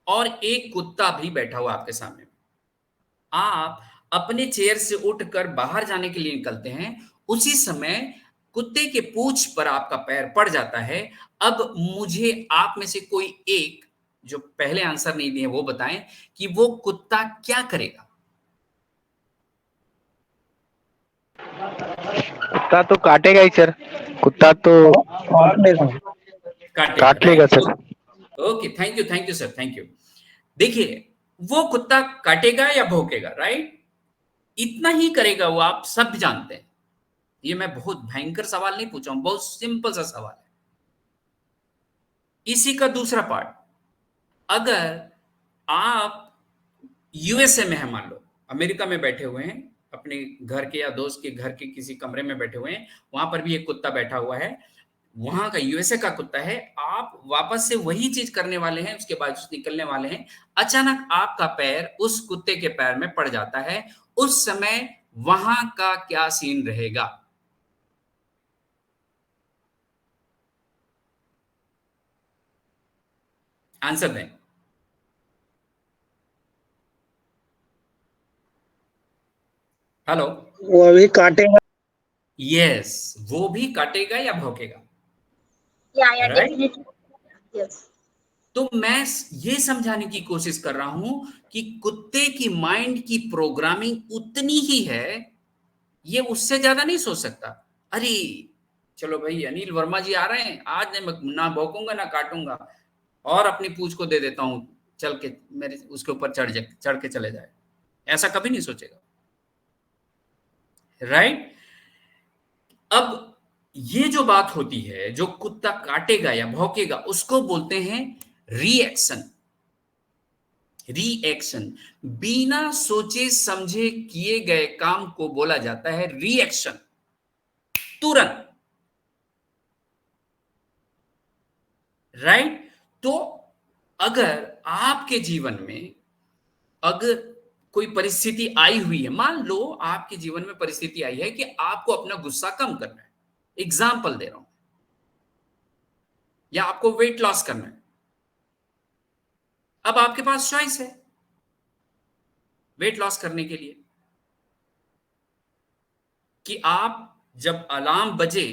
और एक कुत्ता भी बैठा हुआ आपके सामने। आप अपने चेयर से उठकर बाहर जाने के लिए निकलते हैं, उसी समय कुत्ते के पूंछ पर आपका पैर पड़ जाता है। अब मुझे आप में से कोई एक जो पहले आंसर नहीं दिए वो बताएं कि वो कुत्ता क्या करेगा? कुत्ता तो काटेगा ही सर, कुत्ता तो काट लेगा sir. Okay, thank you sir, thank you. देखिए, वो कुत्ता काटेगा या भौंकेगा, राइट? इतना ही करेगा वो, आप सब जानते हैं। ये मैं बहुत भयंकर सवाल नहीं पूछा हूं, बहुत सिंपल सा सवाल है। इसी का दूसरा पार्ट, अगर आप यूएसए में हैं, मान लो अमेरिका में बैठे हुए हैं, अपने घर के या दोस्त के घर के किसी कमरे में बैठे हुए हैं, वहां पर भी एक कुत्ता बैठा हुआ है, वहां का यूएसए का कुत्ता है, आप वापस से वही चीज करने वाले हैं, उसके बाद निकलने वाले हैं, अचानक आपका पैर उस कुत्ते के पैर में पड़ जाता है, उस समय वहां का क्या सीन रहेगा? आंसर दें। हेलो? वो अभी काटेगा। यस, वो भी काटेगा या भौंकेगा, Yeah, राइट? definitely. Yes. तो मैं ये समझाने की कोशिश कर रहा हूं कि कुत्ते की माइंड की प्रोग्रामिंग उतनी ही है, ये उससे ज्यादा नहीं सोच सकता। अरे चलो भाई, अनिल वर्मा जी आ रहे हैं, आज ना भौंकूंगा ना काटूंगा, और अपनी पूंछ को दे देता हूं, चल के मेरे उसके ऊपर चढ़ के चले जाए, ऐसा कभी नहीं सोचेगा, राइट? अब ये जो बात होती है, जो कुत्ता काटेगा या भौंकेगा, उसको बोलते हैं रिएक्शन। रिएक्शन, बिना सोचे समझे किए गए काम को बोला जाता है रिएक्शन। तुरंत, राइट। तो अगर आपके जीवन में अगर कोई परिस्थिति आई हुई है, मान लो आपके जीवन में परिस्थिति आई है कि आपको अपना गुस्सा कम करना है, एग्जाम्पल दे रहा हूं, या आपको वेट लॉस करना है, अब आपके पास चॉइस है वेट लॉस करने के लिए कि आप जब अलार्म बजे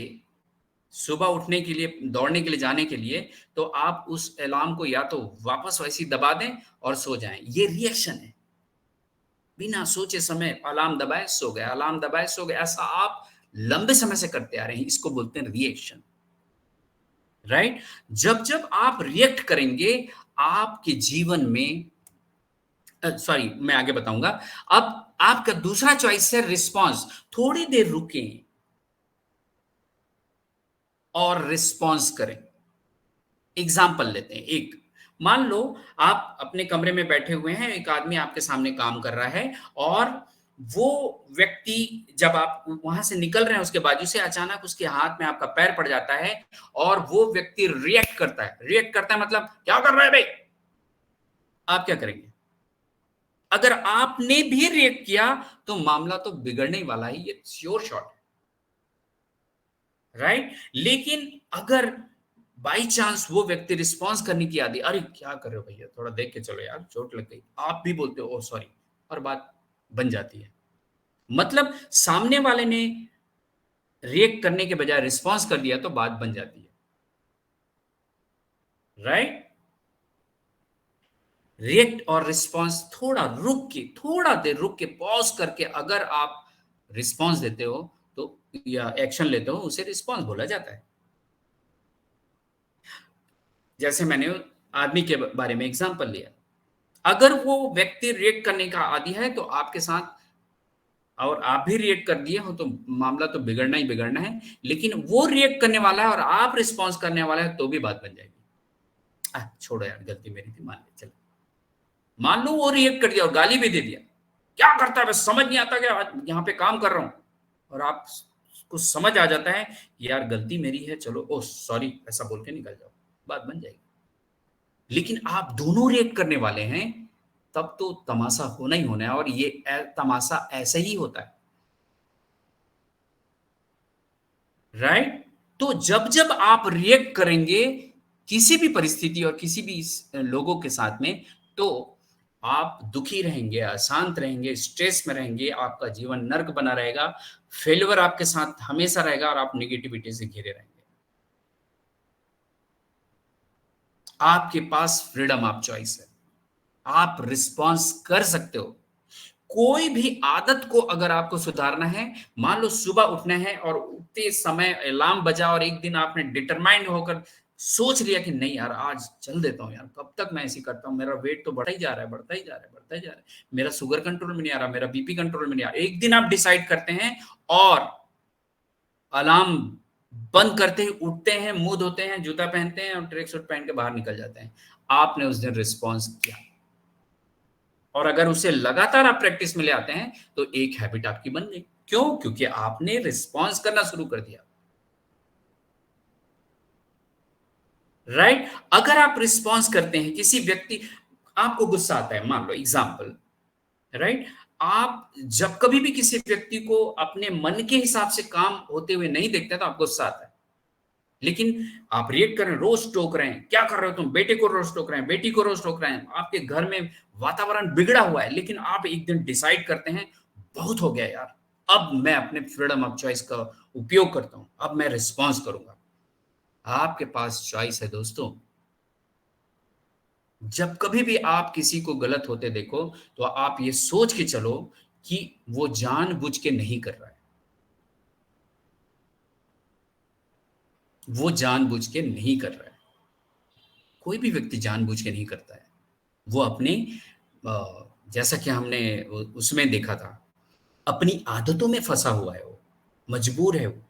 सुबह उठने के लिए, दौड़ने के लिए जाने के लिए, तो आप उस अलार्म को या तो वापस वैसे ही दबा दें और सो जाएं। ये रिएक्शन है, बिना सोचे समय अलार्म दबाए सो गए, अलार्म दबाए सो गए, ऐसा आप लंबे समय से करते आ रहे हैं, इसको बोलते हैं रिएक्शन, राइट। जब जब आप रिएक्ट करेंगे आपके जीवन में, सॉरी मैं आगे बताऊंगा। अब आपका दूसरा चॉइस है रिस्पॉन्स। थोड़ी देर रुकें और रिस्पॉन्स करें। एग्जाम्पल लेते हैं, एक मान लो आप अपने कमरे में बैठे हुए हैं, एक आदमी आपके सामने काम कर रहा है और वो व्यक्ति जब आप वहां से निकल रहे हैं उसके बाजू से, अचानक उसके हाथ में आपका पैर पड़ जाता है और वो व्यक्ति रिएक्ट करता है। रिएक्ट करता है मतलब क्या कर रहा है भाई, आप क्या करेंगे? अगर आपने भी रिएक्ट किया तो मामला तो बिगड़ने ही वाला है, ये श्योर शॉट है, राइट। लेकिन अगर बाई चांस वो व्यक्ति रिस्पॉन्स करने की आदि, अरे क्या कर रहे हो भैया, थोड़ा देख के चलो यार, चोट लग गई, आप भी बोलते हो ओ सॉरी, और बात बन जाती है। मतलब सामने वाले ने रिएक्ट करने के बजाय रिस्पॉन्स कर दिया तो बात बन जाती है, राइट। रिएक्ट और रिस्पॉन्स, थोड़ा रुक के, थोड़ा देर रुक के पॉज करके अगर आप रिस्पॉन्स देते हो तो, या एक्शन लेते हो, उसे रिस्पॉन्स बोला जाता है। जैसे मैंने आदमी के बारे में एग्जांपल लिया, अगर वो व्यक्ति रिएक्ट करने का आदी है तो आपके साथ, और आप भी रिएक्ट कर दिए हो तो मामला तो बिगड़ना ही बिगड़ना है। लेकिन वो रिएक्ट करने वाला है और आप रिस्पॉन्स करने वाला है तो भी बात बन जाएगी। छोड़ो यार, गलती मेरी थी, मान ले, चलो। मान लो वो रिएक्ट कर दिया और गाली भी दे दिया, क्या करता है बस, समझ नहीं आता क्या, यहाँ पे काम कर रहा हूं, और आप को समझ आ जाता है यार गलती मेरी है, चलो ओ सॉरी, ऐसा बोल के निकल जाओ, बात बन जाएगी। लेकिन आप दोनों रिएक्ट करने वाले हैं तब तो तमाशा होना ही होना है, और ये तमाशा ऐसे ही होता है, राइट। तो जब जब आप रिएक्ट करेंगे किसी भी परिस्थिति और किसी भी लोगों के साथ में, तो आप दुखी रहेंगे, अशांत रहेंगे, स्ट्रेस में रहेंगे, आपका जीवन नर्क बना रहेगा, फेलियर आपके साथ हमेशा रहेगा और आप नेगेटिविटी से घिरे रहेंगे। आपके पास फ्रीडम ऑफ चॉइस है, आप रिस्पॉन्स कर सकते हो। कोई भी आदत को अगर आपको सुधारना है, मान लो सुबह उठना है और उठते समय अलार्म बजा और एक दिन आपने डिटरमाइंड होकर सोच लिया कि नहीं यार आज चल देता हूं यार, कब तक मैं ऐसी करता हूं, मेरा वेट तो बढ़ता ही जा रहा है, बढ़ता ही जा रहा है, बढ़ता ही जा रहा है, मेरा शुगर कंट्रोल में नहीं आ रहा, मेरा बीपी कंट्रोल में नहीं आ रहा। एक दिन आप डिसाइड करते हैं और अलार्म बंद करते ही उठते हैं, मुंह धोते हैं, जूता पहनते हैं और ट्रैक सूट पहन के बाहर निकल जाते हैं। आपने उस दिन रिस्पॉन्स किया, और अगर उसे लगातार आप प्रैक्टिस में ले आते हैं तो एक हैबिट आपकी बन गई। क्यों? क्योंकि आपने रिस्पॉन्स करना शुरू कर दिया, राइट। अगर आप रिस्पॉन्स करते हैं, किसी व्यक्ति, आपको गुस्सा आता है, मान लो एग्जांपल, राइट। आप जब कभी भी किसी व्यक्ति को अपने मन के हिसाब से काम होते हुए नहीं देखते तो आपको गुस्सा आता है। लेकिन आप रिएक्ट कर रहे हैं, रोज टोक रहे हैं, क्या कर रहे हो तुम, बेटे को रोज टोक रहे हैं, बेटी को रोज टोक रहे हैं, आपके घर में वातावरण बिगड़ा हुआ है, लेकिन आप एक दिन डिसाइड करते हैं बहुत हो गया यार, अब मैं अपने फ्रीडम ऑफ चॉइस का उपयोग करता हूं, अब मैं रिस्पॉन्स करूंगा। आपके पास चॉइस है दोस्तों। जब कभी भी आप किसी को गलत होते देखो तो आप ये सोच के चलो कि वो जानबूझ के नहीं कर रहा है, वो जानबूझ के नहीं कर रहा है। कोई भी व्यक्ति जानबूझ के नहीं करता है, वो अपने जैसा कि हमने उसमें देखा था, अपनी आदतों में फंसा हुआ है, वो मजबूर है वो,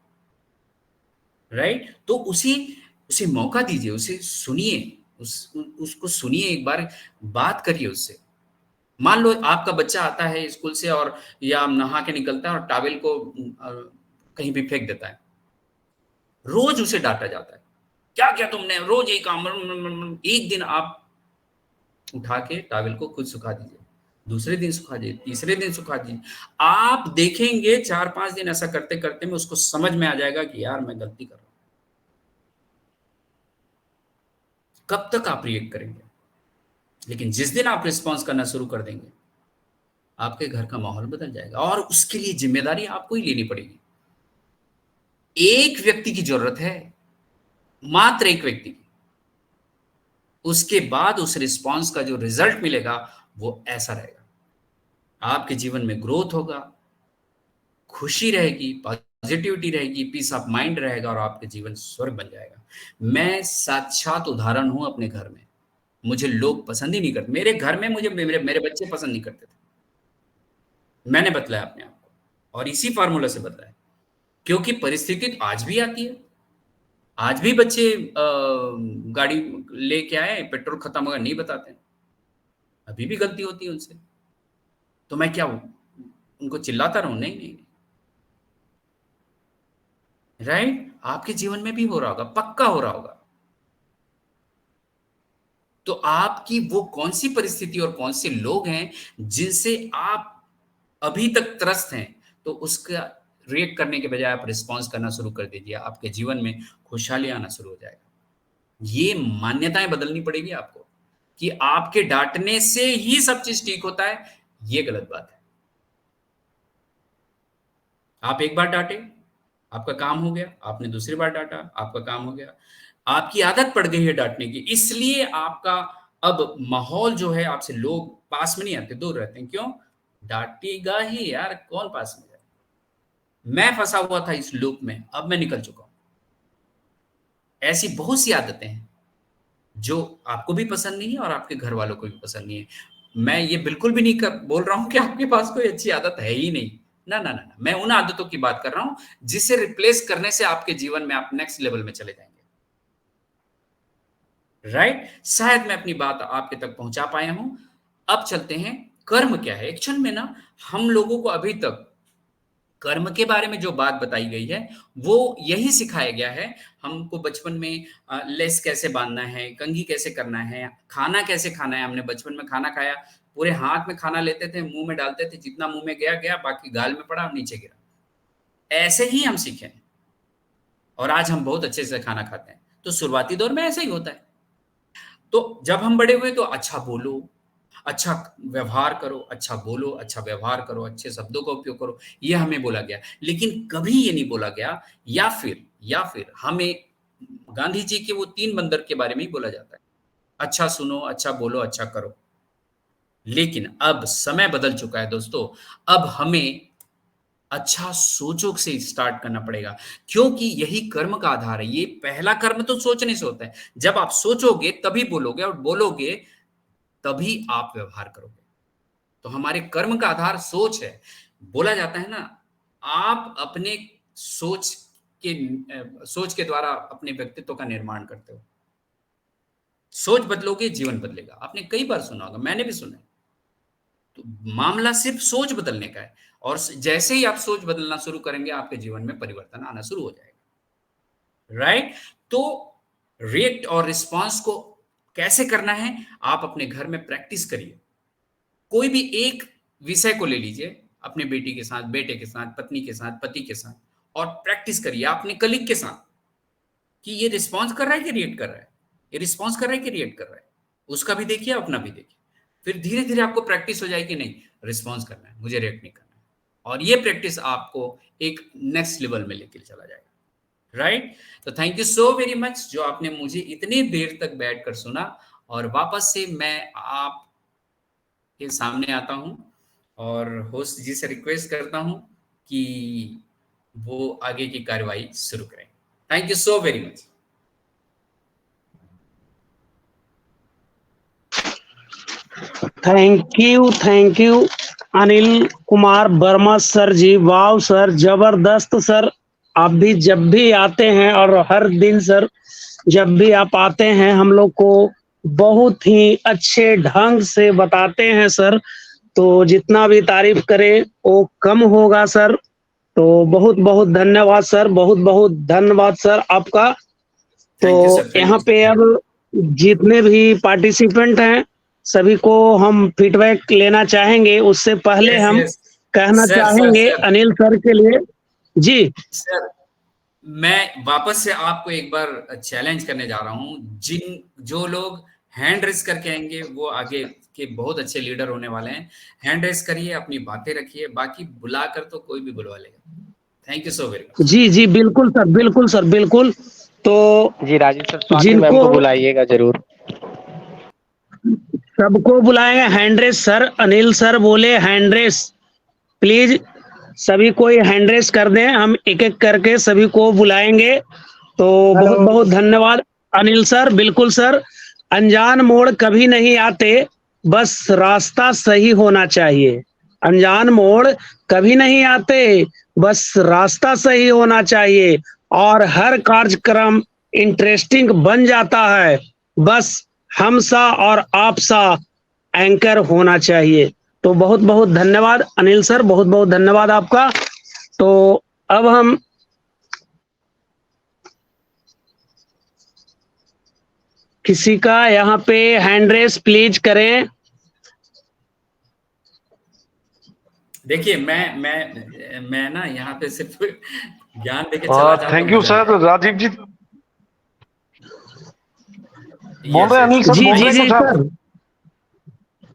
राइट। तो उसे मौका दीजिए, उसे सुनिए, उसको सुनिए, एक बार बात करिए उससे, मान लो आपका बच्चा आता है स्कूल से और या नहा के निकलता है और टॉवेल को कहीं भी फेंक देता है, रोज उसे डांटा जाता है, क्या क्या तुमने रोज यही काम। एक दिन आप उठा के टॉवेल को खुद सुखा दीजिए, दूसरे दिन सुखा दीजिए, तीसरे दिन सुखा दीजिए। आप देखेंगे 4-5 दिन ऐसा करते करते में उसको समझ में आ जाएगा कि यार मैं गलती कर रहा हूं। कब तक आप रिएक्ट करेंगे? लेकिन जिस दिन आप रिस्पॉन्स करना शुरू कर देंगे, आपके घर का माहौल बदल जाएगा और उसके लिए जिम्मेदारी आपको ही लेनी पड़ेगी। एक व्यक्ति की जरूरत है, मात्र एक व्यक्ति की। उसके बाद उस रिस्पॉन्स का जो रिजल्ट मिलेगा वो ऐसा रहेगा, आपके जीवन में ग्रोथ होगा, खुशी रहेगी, पॉजिटिविटी रहेगी, पीस ऑफ माइंड रहेगा और आपके जीवन स्वर्ग बन जाएगा। मैं साक्षात उदाहरण हूं अपने घर में। मुझे लोग पसंद ही नहीं करते, मेरे घर में मुझे मेरे बच्चे पसंद नहीं करते थे। मैंने बतलाया अपने आप को और इसी फार्मूला से बतलाया, क्योंकि परिस्थिति तो आज भी आती है। आज भी बच्चे गाड़ी लेके आए, पेट्रोल खत्म होगा नहीं बताते, अभी भी गलती होती है उनसे। तो मैं क्या उनको चिल्लाता रहूं? नहीं नहीं, राइट? आपके जीवन में भी हो रहा होगा, पक्का हो रहा होगा। तो आपकी वो कौन सी परिस्थिति और कौन से लोग हैं जिनसे आप अभी तक त्रस्त हैं, तो उसका रिएक्ट करने के बजाय आप रिस्पॉन्स करना शुरू कर दीजिए, आपके जीवन में खुशहाली आना शुरू हो जाएगा। ये मान्यताएं बदलनी पड़ेगी आपको कि आपके डांटने से ही सब चीज ठीक होता है, ये गलत बात है। आप एक बार डांटे, आपका काम हो गया, आपने दूसरी बार डांटा, आपका काम हो गया। आपकी आदत पड़ गई है डांटने की, इसलिए आपका अब माहौल जो है, आपसे लोग पास में नहीं आते, दूर रहते हैं। क्यों? डांटेगा ही यार, कौन पास में जाए। मैं फंसा हुआ था इस लूप में, अब मैं निकल चुका हूं। ऐसी बहुत सी आदतें हैं जो आपको भी पसंद नहीं है और आपके घर वालों को भी पसंद नहीं है। मैं ये बिल्कुल भी नहीं बोल रहा हूं कि आपके पास कोई अच्छी आदत है ही नहीं, ना ना ना, मैं उन आदतों की बात कर रहा हूं जिसे रिप्लेस करने से आपके जीवन में आप नेक्स्ट लेवल में चले जाएंगे। राइट? शायद मैं अपनी बात आपके तक पहुंचा पाया हूं। अब चलते हैं, कर्म क्या है। एक्चुअल में ना, हम लोगों को अभी तक कर्म के बारे में जो बात बताई गई है वो यही सिखाया गया है। हमको बचपन में लेस कैसे बांधना है, कंघी कैसे करना है, खाना कैसे खाना है। हमने बचपन में खाना खाया, पूरे हाथ में खाना लेते थे, मुंह में डालते थे, जितना मुंह में गया गया, बाकी गाल में पड़ा और नीचे गिरा। ऐसे ही हम सीखे हैं और आज हम बहुत अच्छे से खाना खाते हैं। तो शुरुआती दौर में ऐसा ही होता है। तो जब हम बड़े हुए तो अच्छा बोलो, अच्छा व्यवहार करो, अच्छा बोलो, अच्छा व्यवहार करो, अच्छे शब्दों का उपयोग करो, ये हमें बोला गया। लेकिन कभी ये नहीं बोला गया, या फिर हमें गांधी जी के वो 3 बंदर के बारे में ही बोला जाता है, अच्छा सुनो, अच्छा बोलो, अच्छा करो। लेकिन अब समय बदल चुका है दोस्तों, अब हमें अच्छा सोचो से स्टार्ट करना पड़ेगा, क्योंकि यही कर्म का आधार है। ये पहला कर्म तो सोचने से होता है। जब आप सोचोगे तभी बोलोगे, और बोलोगे तभी आप व्यवहार करोगे। तो हमारे कर्म का आधार सोच है। बोला जाता है ना, आप अपने सोच के द्वारा अपने व्यक्तित्व का निर्माण करते हो। सोच बदलोगे, जीवन बदलेगा। आपने कई बार सुना होगा, मैंने भी सुना है। तो मामला सिर्फ सोच बदलने का है, और जैसे ही आप सोच बदलना शुरू करेंगे, आपके जीवन में परिवर्तन आना शुरू हो जाएगा। राइट? तो रिएक्ट और रिस्पॉन्स को कैसे करना है, आप अपने घर में प्रैक्टिस करिए। कोई भी एक विषय को ले लीजिए, अपने बेटी के साथ, बेटे के साथ, पत्नी के साथ, पति के साथ, और प्रैक्टिस करिए अपने कलीग के साथ कि ये रिस्पॉन्स कर रहा है कि रिएक्ट कर रहा है, ये रिस्पॉन्स कर रहा है कि रिएक्ट कर रहा है। उसका भी देखिए, अपना भी देखिए। फिर धीरे धीरे आपको प्रैक्टिस हो जाएगी, नहीं रिस्पॉन्स करना है, मुझे रिएक्ट नहीं करना है। और ये प्रैक्टिस आपको एक नेक्स्ट लेवल में लेकर चला जाएगा। राइट? तो thank you so very much जो आपने मुझे इतनी देर तक बैठकर सुना। और वापस से मैं आप के सामने आता हूं और होस्ट जी से रिक्वेस्ट करता हूं कि वो आगे की कार्रवाई शुरू करें। Thank you so very much. Thank you Anil Kumar Verma sir ji. Wow sir, जबरदस्त सर। आप भी जब भी आते हैं, और हर दिन सर जब भी आप आते हैं, हम लोग को बहुत ही अच्छे ढंग से बताते हैं सर। तो जितना भी तारीफ करें वो कम होगा सर। तो बहुत बहुत धन्यवाद सर, बहुत बहुत धन्यवाद सर आपका। थैंक यू तो सर, यहाँ पे अब जितने भी पार्टिसिपेंट हैं सभी को हम फीडबैक लेना चाहेंगे। उससे पहले यस हम यस कहना सर चाहेंगे सर अनिल सर के लिए। जी सर, मैं वापस से आपको एक बार चैलेंज करने जा रहा हूँ। जो लोग हैंड रेस करके आएंगे वो आगे के बहुत अच्छे लीडर होने वाले हैं। हैंड रेस करिए, अपनी बातें रखिए, बाकी बुलाकर तो कोई भी बुलवा लेगा। Thank you so very much. जी जी बिल्कुल सर, बिल्कुल सर, बिल्कुल। तो जी राजीव सर, स्वाति मैम जिनको को बुलाइएगा जरूर। सबको बुलाएंगे hand raise sir. Anil sir बोले हैंड रेस, प्लीज सभी कोई हैंड रेस कर दें, हम एक एक करके सभी को बुलाएंगे। तो बहुत बहुत धन्यवाद अनिल सर। बिल्कुल सर, अनजान मोड़ कभी नहीं आते, बस रास्ता सही होना चाहिए। अनजान मोड़ कभी नहीं आते, बस रास्ता सही होना चाहिए। और हर कार्यक्रम इंटरेस्टिंग बन जाता है, बस हम सा और आप सा एंकर होना चाहिए। तो बहुत बहुत धन्यवाद अनिल सर, बहुत बहुत धन्यवाद आपका। तो अब हम किसी का यहाँ पे हैंड रेस प्लीज करें। देखिए मैं ना यहाँ पे सिर्फ ज्ञान देके चला जाऊं थैंक तो यू मजा सर। नहीं। राजीव जी बोल यस रहे हैं, यस अनिल सर जी बोल जी रहे हैं जी कुछ सर। आप?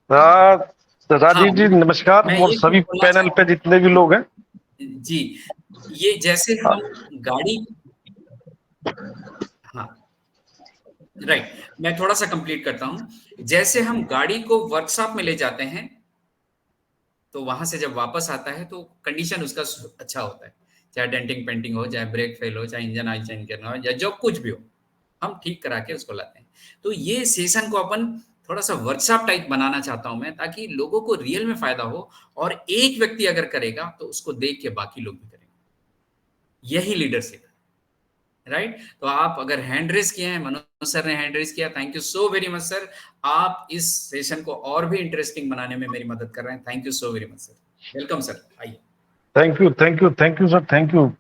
हाँ, राजीव जी नमस्कार, मैं और ये सभी बोलना पैनल पे जितने भी लोग हैं। जी, ये जैसे हम गाड़ी, हाँ राइट, मैं थोड़ा सा कंप्लीट करता हूं। जैसे हम गाड़ी को वर्कशॉप में ले जाते हैं तो वहां से जब वापस आता है तो कंडीशन उसका अच्छा होता है, चाहे डेंटिंग पेंटिंग हो, चाहे ब्रेक फेल हो, चाहे इंजन ऑयल चेंज करना हो, या जो कुछ भी हो, हम ठीक करा के उसको लाते हैं। तो ये सेशन को अपन थोड़ा सा वर्कशॉप टाइप बनाना चाहता हूं मैं, ताकि लोगों को रियल में फायदा हो। और एक व्यक्ति अगर करेगा तो उसको देख के बाकी लोग भी करेंगे। यही लीडरशिप है, राइट। तो आप अगर हैंड रेस किए हैं, मनोज सर ने हैंड रेस किया, thank you so very much sir. आप इस सेशन को और भी इंटरेस्टिंग बनाने में मेरी मदद कर रहे हैं। Thank you so very much sir. Welcome sir, आइए। Thank you thank you thank you sir, thank you.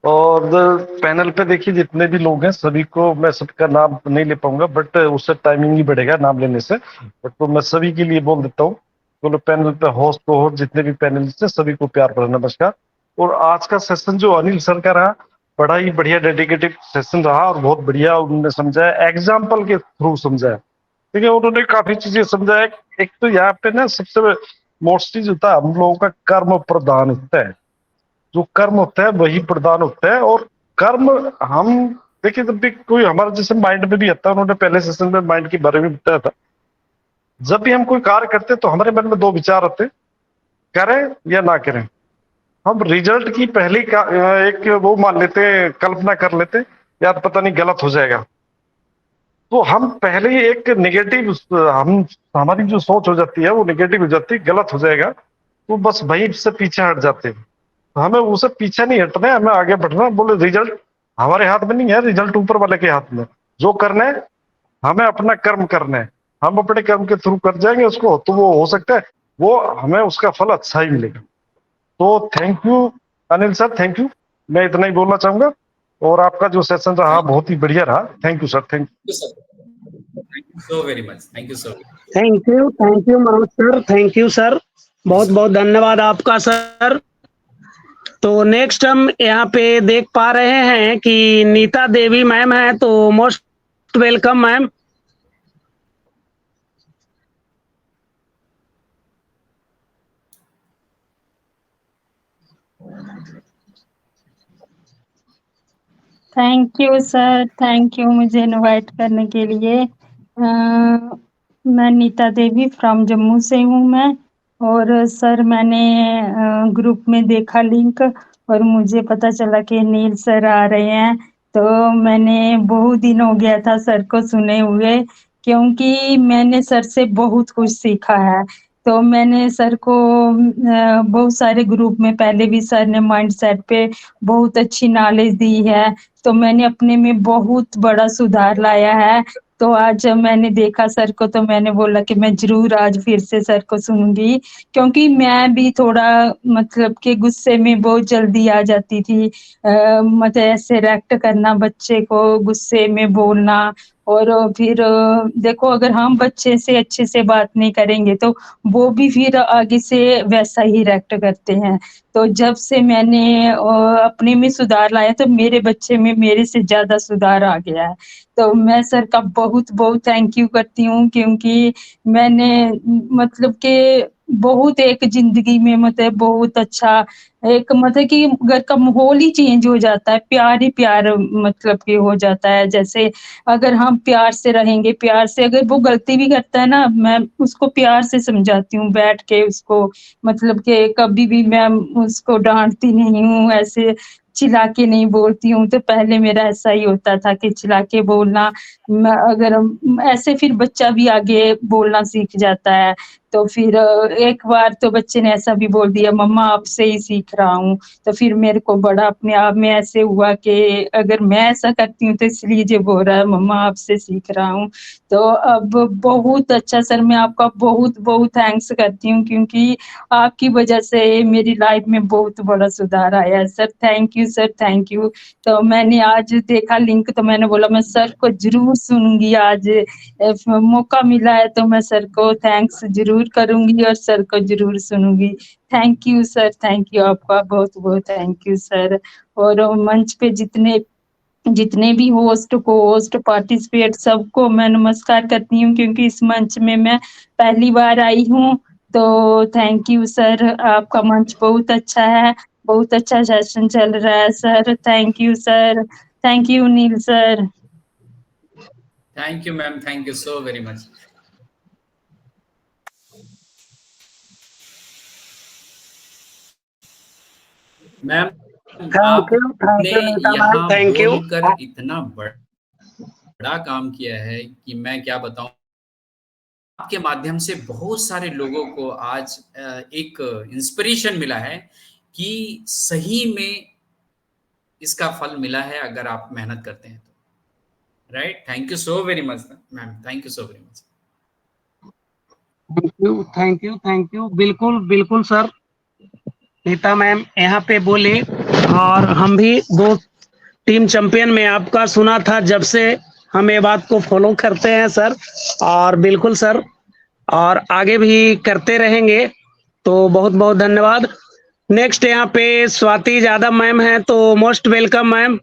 और पैनल पे देखिए जितने भी लोग हैं सभी को, मैं सबका नाम नहीं ले पाऊंगा, बट उससे टाइमिंग ही बढ़ेगा नाम लेने से। बट तो मैं सभी के लिए बोल देता हूँ। तो पैनल पे होस्ट को होस्ट जितने भी पैनलिस्ट हैं सभी को प्यार भरा नमस्कार। और आज का सेशन जो अनिल सर का रहा, बड़ा ही बढ़िया डेडिकेटेड सेशन रहा, और बहुत बढ़िया उन्होंने समझाया, एग्जाम्पल के थ्रू समझाया। ठीक है, उन्होंने काफी चीजें समझाया। एक तो यहाँ पे ना सबसे मोस्टली जो था, हम लोगों का कर्म प्रधान होता है। जो कर्म होता है वही प्रधान होता है। और कर्म हम देखिए, जब भी कोई हमारे जैसे माइंड में भी आता है, उन्होंने पहले सेशन में माइंड के बारे में बताया था। जब भी हम कोई कार्य करते हैं तो हमारे मन में दो विचार होते हैं, करें या ना करें। हम रिजल्ट की पहले एक वो मान लेते हैं, कल्पना कर लेते हैं, यार पता नहीं गलत हो जाएगा। तो हम पहले ही एक नेगेटिव, हमारी जो सोच हो जाती है वो नेगेटिव हो जाती है, गलत हो जाएगा, तो बस वहीं से पीछे हट जाते हैं। तो हमें उसे पीछे नहीं हटना है, हमें आगे बढ़ना है। बोले रिजल्ट हमारे हाथ में नहीं है, रिजल्ट ऊपर वाले के हाथ में। जो करना है हमें अपना कर्म करना है, हम अपने कर्म के थ्रू कर जाएंगे उसको, तो वो हो सकता है वो हमें उसका फल अच्छा ही मिलेगा। तो thank you Anil sir, thank you. मैं इतना ही बोलना चाहूंगा। और आपका जो सेशन रहा बहुत ही बढ़िया रहा। Thank you sir, thank you sir, thank you so very much, thank you so very. Thank you Manoj sir, thank you sir, बहुत बहुत धन्यवाद आपका सर। तो नेक्स्ट हम यहाँ पे देख पा रहे हैं कि नीता देवी मैम है, तो most welcome ma'am. Thank you sir, thank you मुझे इनवाइट करने के लिए। मैं नीता देवी फ्रॉम जम्मू से हूँ मैं। और सर मैंने ग्रुप में देखा लिंक, और मुझे पता चला कि नील सर आ रहे हैं। तो मैंने बहुत दिन हो गया था सर को सुने हुए, क्योंकि मैंने सर से बहुत कुछ सीखा है। तो मैंने सर को बहुत सारे ग्रुप में पहले भी सर ने माइंडसेट पे बहुत अच्छी नॉलेज दी है। तो मैंने अपने में बहुत बड़ा सुधार लाया है। तो आज जब मैंने देखा सर को तो मैंने बोला कि मैं ज़रूर आज फिर से सर को सुनूँगी, क्योंकि मैं भी थोड़ा मतलब कि गुस्से में बहुत जल्दी आ जाती थी। मतलब ऐसे रिएक्ट करना, बच्चे को गुस्से में बोलना और फिर देखो अगर हम बच्चे से अच्छे से बात नहीं करेंगे तो वो भी फिर आगे से वैसा ही रिएक्ट करते हैं। तो जब से मैंने अपने में सुधार लाया तो मेरे बच्चे में मेरे से ज़्यादा सुधार आ गया है। तो मैं सर का बहुत-बहुत थैंक यू करती हूँ, क्योंकि मैंने मतलब कि बहुत एक ज़िंदगी में मतलब बहुत अच्छा एक मतलब कि घर का माहौल ही चेंज हो जाता है, प्यार ही प्यार मतलब कि हो जाता है। जैसे अगर हम प्यार से रहेंगे, प्यार से अगर वो गलती भी करता है ना, मैं उसको प्यार से समझाती हूँ बैठ के उसको, मतलब कि कभी भी मैं उसको डाँटती नहीं हूँ, ऐसे चिल्ला के नहीं बोलती हूँ। तो पहले मेरा ऐसा ही होता था कि चिल्ला के बोलना, मैं अगर ऐसे फिर बच्चा भी आगे बोलना सीख जाता है। तो फिर एक बार तो बच्चे ने ऐसा भी बोल दिया, मम्मा आपसे ही सीख रहा हूँ। तो फिर मेरे को बड़ा अपने आप में ऐसे हुआ कि अगर मैं ऐसा करती हूँ तो इसलिए ये बोल रहा है मम्मा आपसे सीख रहा हूँ। तो अब बहुत अच्छा सर, मैं आपका बहुत-बहुत थैंक्स करती हूँ, क्योंकि आपकी वजह से मेरी लाइफ में बहुत बड़ा सुधार आया है। Sir thank you sir, thank you. तो मैंने आज देखा लिंक तो मैंने बोला मैं सर को ज़रूर सुनूँगी आज। मौका मिला है तो मैं सर को थैंक्स ज़रूर करूँगी और सर को ज़रूर सुनूँगी। Thank you sir, thank you, आपका बहुत-बहुत थैंक यू सर। और मंच पे जितने जितने भी होस्ट, को-होस्ट, पार्टिसिपेट सबको मैं नमस्कार करती हूँ, क्योंकि इस मंच में मैं पहली बार आई हूँ। तो थैंक यू सर, आपका मंच बहुत अच्छा है, बहुत अच्छा सेशन चल रहा है sir. Thank you sir, thank you Neel sir. Thank you ma'am, thank you so very much. Ma'am, thank आपने यू नीता मैम। यहाँ थैंक यू। बोलकर इतना बड़ा काम किया है कि मैं क्या बताऊं। आपके माध्यम से बहुत सारे लोगों को आज एक इंस्पिरेशन मिला है कि सही में इसका फल मिला है अगर आप मेहनत करते हैं तो। Right, thank you so very much ma'am, thank you so very much. Thank you, thank you, thank you. बिल्कुल, बिल्कुल सर। नीता मैम यहाँ पे बोली और हम भी दो टीम चैंपियन में आपका सुना था, जब से हम ये बात को फॉलो करते हैं सर। और बिल्कुल सर, और आगे भी करते रहेंगे। तो बहुत बहुत धन्यवाद। नेक्स्ट यहाँ पे स्वाति यादव मैम है, तो most welcome ma'am.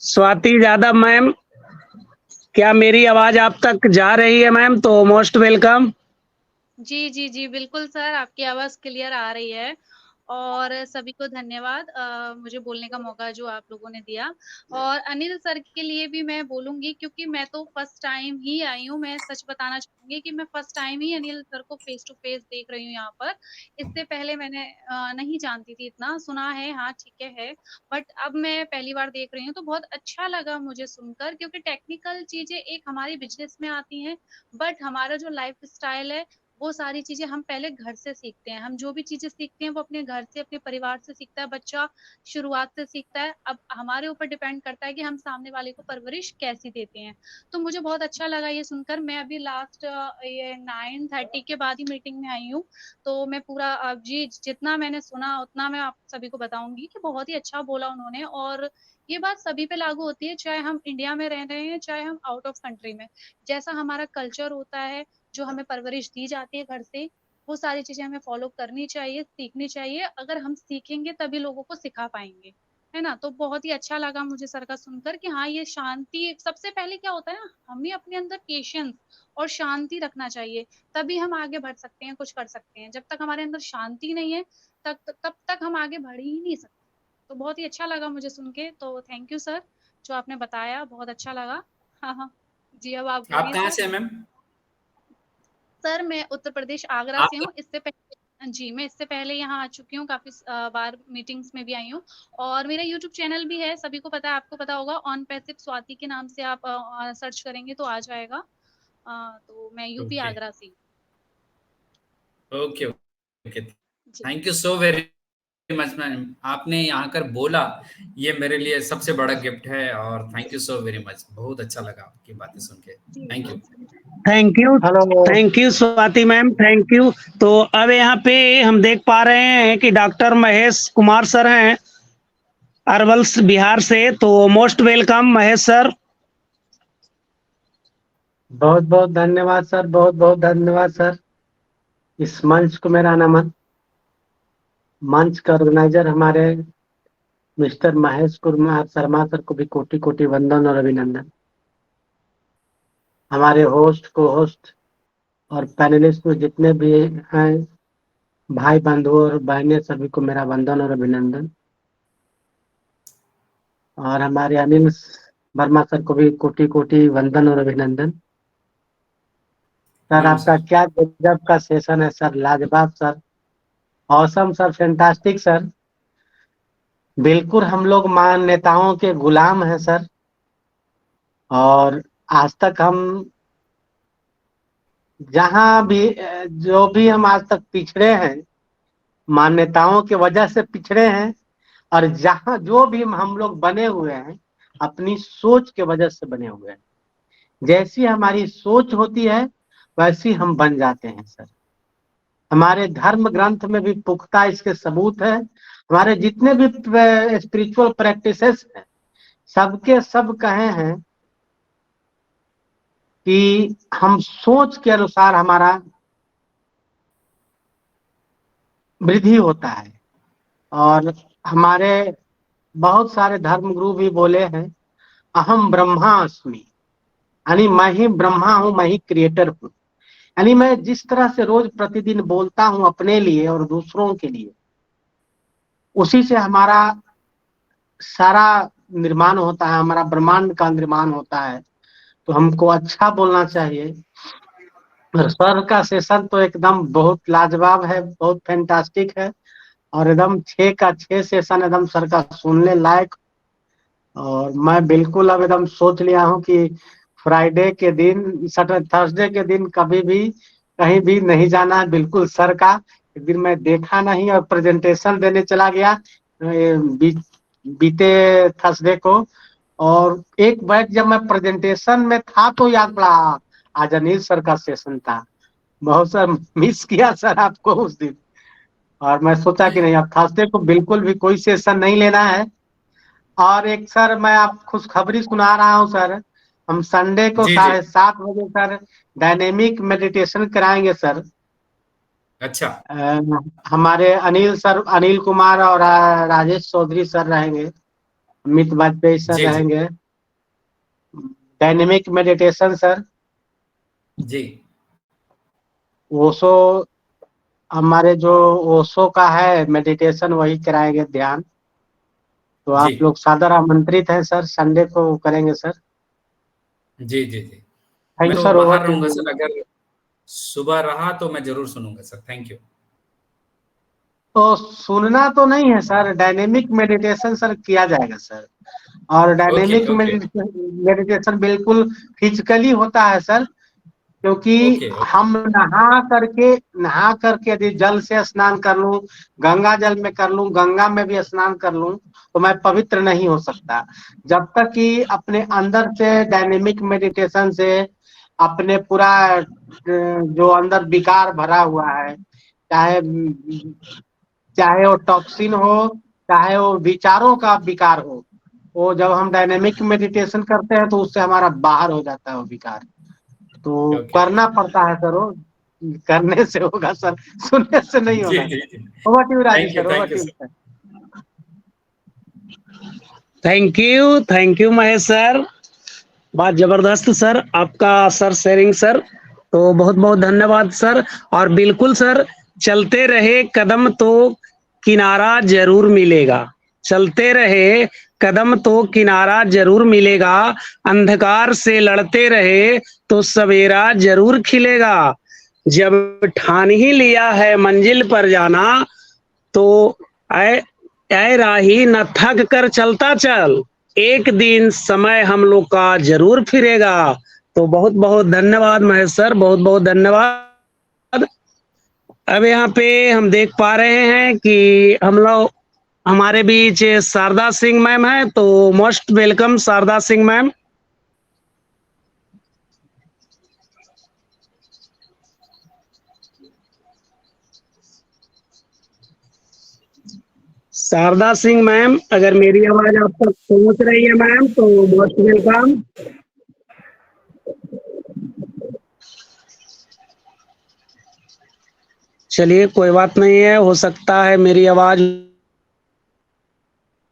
Swati Yadav ma'am, क्या मेरी आवाज आप तक जा रही है मैम? तो मोस्ट वेलकम। जी, जी, जी, बिल्कुल सर, आपकी आवाज़ क्लियर आ रही है और सभी को धन्यवाद मुझे बोलने का मौका जो आप लोगों ने दिया। और अनिल सर के लिए भी मैं बोलूँगी, क्योंकि मैं तो फर्स्ट टाइम ही आई हूँ, मैं सच बताना चाहूँगी कि मैं फर्स्ट टाइम ही अनिल सर को फेस टू फेस देख रही हूँ यहाँ पर। इससे पहले मैंने नहीं जानती थी इतना, सुना है हाँ, ठीक है, बट अब मैं पहली बार देख रही हूँ, तो बहुत अच्छा लगा मुझे सुनकर, क्योंकि टेक्निकल चीज़ें एक हमारी बिज़नेस में आती हैं, बट हमारा जो लाइफ़ स्टाइल है वो सारी चीज़ें हम पहले घर से सीखते हैं। हम जो भी चीज़ें सीखते हैं वो अपने घर से, अपने परिवार से सीखता है बच्चा, शुरुआत से सीखता है। अब हमारे ऊपर डिपेंड करता है कि हम सामने वाले को परवरिश कैसी देते हैं। तो मुझे बहुत अच्छा लगा ये सुनकर। मैं अभी लास्ट ये 9:30 के बाद ही मीटिंग में आई हूँ। तो मैं पूरा जी जितना मैंने सुना उतना मैं आप सभी को बताऊँगी कि बहुत ही अच्छा बोला उन्होंने, और ये बात सभी पे लागू होती है, चाहे हम इंडिया में रह रहे हैं, चाहे हम आउट ऑफ कंट्री में। जैसा हमारा कल्चर होता है, जो हमें परवरिश दी जाती है घर से, वो सारी चीज़ें हमें फ़ॉलो करनी चाहिए, सीखनी चाहिए। अगर हम सीखेंगे तभी लोगों को सिखा पाएँगे, है ना? तो बहुत ही अच्छा लगा मुझे सर का सुनकर कि हाँ, ये शांति सबसे पहले क्या होता है ना, हमें अपने अंदर पेशेंस और शांति रखना चाहिए, तभी हम आगे बढ़ सकते हैं, कुछ कर सकते हैं। जब तक हमारे अंदर शांति नहीं है, तब तक हम आगे बढ़ ही नहीं सकते। तो बहुत ही अच्छा लगा मुझे सुन के, तो थैंक यू सर, जो आपने बताया, बहुत अच्छा लगा। हाँ, हाँ। जी, अब आप आप बोलिए कहाँ सर। से हैं मैम? सर, मैं उत्तर प्रदेश आगरा से आप हूँ। इससे पहले जी, मैं इससे पहले यहाँ आ चुकी हूँ, काफ़ी बार मीटिंग्स में भी आई हूँ, और मेरा यूट्यूब चैनल भी है, सभी को पता है, आपको पता होगा, ऑन पैसिव स्वाति के नाम से आप सर्च करेंगे तो आ जाएगा। तो मैं यूपी ओके, आगरा से ही। Okay, okay. Thank you so very much ma'am, आपने यहाँ कर बोला ये मेरे लिए सबसे बड़ा गिफ्ट है, और thank you so very much, बहुत अच्छा लगा आपकी बातें सुन के। Thank you. Hello. Thank you Swati ma'am, thank you. तो अब यहाँ पे हम देख पा रहे हैं कि डॉक्टर महेश कुमार सर हैं अरवल बिहार से। तो मोस्ट वेलकम महेश सर। बहुत बहुत धन्यवाद सर, बहुत बहुत धन्यवाद सर। इस मंच को मेरा नमन। मंच का ऑर्गेनाइजर हमारे मिस्टर महेश कुमार शर्मा सर को भी कोटि कोटि वंदन और अभिनंदन। हमारे होस्ट, को होस्ट और पैनलिस्ट में जितने भी हैं भाई बंधु और बहनें, सभी को मेरा वंदन और अभिनंदन। और हमारे अनिल वर्मा सर को भी कोटि कोटि वंदन और अभिनंदन। सर आपका क्या गजब का सेशन है सर, लाजवाब sir, awesome sir, fantastic sir. बिल्कुल हम लोग मान्यताओं के गुलाम हैं सर, और आज तक हम जहां भी जो भी हम आज तक पिछड़े हैं मान्यताओं की वजह से पिछड़े हैं, और जहां जो भी हम लोग बने हुए हैं अपनी सोच के वजह से बने हुए हैं। जैसी हमारी सोच होती है वैसी हम बन जाते हैं सर। हमारे धर्म ग्रंथ में भी पुख्ता इसके सबूत है। हमारे जितने भी स्पिरिचुअल प्रैक्टिसेस हैं सबके सब कहे हैं कि हम सोच के अनुसार हमारा वृद्धि होता है। और हमारे बहुत सारे धर्मगुरु भी बोले हैं अहम ब्रह्मास्मि, यानी मैं ही ब्रह्मा हूं, मैं ही क्रिएटर हूं। यानी मैं जिस तरह से रोज प्रतिदिन बोलता हूं अपने लिए और दूसरों के लिए, उसी से हमारा सारा निर्माण होता है, हमारा ब्रह्मांड का निर्माण होता है। तो हमको अच्छा बोलना चाहिए। सर का सेशन तो एकदम बहुत लाजवाब है, बहुत फैंटास्टिक है, और एकदम 6 का 6 सेशन एकदम सर का सुनने लायक। और मैं बिल्कुल अब एकदम सोच लिया हूँ कि फ्राइडे के दिन, थर्सडे के दिन कभी भी कहीं भी नहीं जाना है बिल्कुल सर का। एक दिन मैं देखा नहीं और प्रेजेंटेशन देने चला गया बीते थर्सडे को, और एक बैठ जब मैं प्रेजेंटेशन में था तो याद पड़ा आज अनिल सर का सेशन था। बहुत सर मिस किया सर आपको उस दिन, और मैं सोचा कि नहीं अब थर्सडे को बिल्कुल भी कोई सेशन नहीं लेना है। और एक सर मैं आप खुशखबरी सुना रहा हूँ सर, हम संडे को 7:30 बजे सर डायनेमिक मेडिटेशन कराएंगे सर। अच्छा। हमारे अनिल सर, अनिल कुमार और राजेश चौधरी सर रहेंगे, अमित वाजपेयी सर रहेंगे। डायनेमिक मेडिटेशन सर जी। ओशो, हमारे जो ओशो का है मेडिटेशन वही कराएंगे, ध्यान। तो आप लोग सादर आमंत्रित हैं सर, संडे को करेंगे सर। जी जी जी। थैंक मैं सर। बाहर रहूंगा सर, अगर सुबह रहा तो मैं जरूर सुनूंगा सर। Thank you. तो सुनना तो नहीं है सर, डायनेमिक मेडिटेशन सर किया जाएगा सर। और डायनेमिक मेडिटेशन बिल्कुल फिजिकली होता है सर, क्योंकि हम नहा करके यदि जल से स्नान कर लूं, गंगा जल में कर लूं, गंगा में भी स्नान कर लूं, तो मैं पवित्र नहीं हो सकता जब तक कि अपने अंदर से डायनेमिक मेडिटेशन से अपने पूरा जो अंदर विकार भरा हुआ है, चाहे वो टॉक्सिन हो, चाहे वो विचारों का विकार हो, वो जब हम डायनेमिक मेडिटेशन करते हैं तो उससे हमारा बाहर हो जाता है वो विकार। तो करना पड़ता है सर, वो करने से होगा सर, सुनने से नहीं होगा। Over to Rajesh sir, over to sir. Thank you Mahesh sir, बात जबरदस्त सर आपका सर शेयरिंग सर। तो बहुत बहुत धन्यवाद सर। और बिल्कुल सर, चलते रहे कदम तो किनारा जरूर मिलेगा, चलते रहे कदम तो किनारा जरूर मिलेगा, अंधकार से लड़ते रहे तो सवेरा जरूर खिलेगा। जब ठान ही लिया है मंजिल पर जाना तो ऐ राही न थक कर चलता चल, एक दिन समय हम लोग का जरूर फिरेगा। तो बहुत बहुत धन्यवाद महेश सर, बहुत बहुत धन्यवाद। अब यहाँ पे हम देख पा रहे हैं कि हम लोग हमारे बीच शारदा सिंह मैम है, तो most welcome Sharda Singh ma'am. Sharda Singh ma'am, अगर मेरी आवाज आप तक पहुंच रही है मैम, तो मोस्ट वेलकम। चलिए कोई बात नहीं है, हो सकता है मेरी आवाज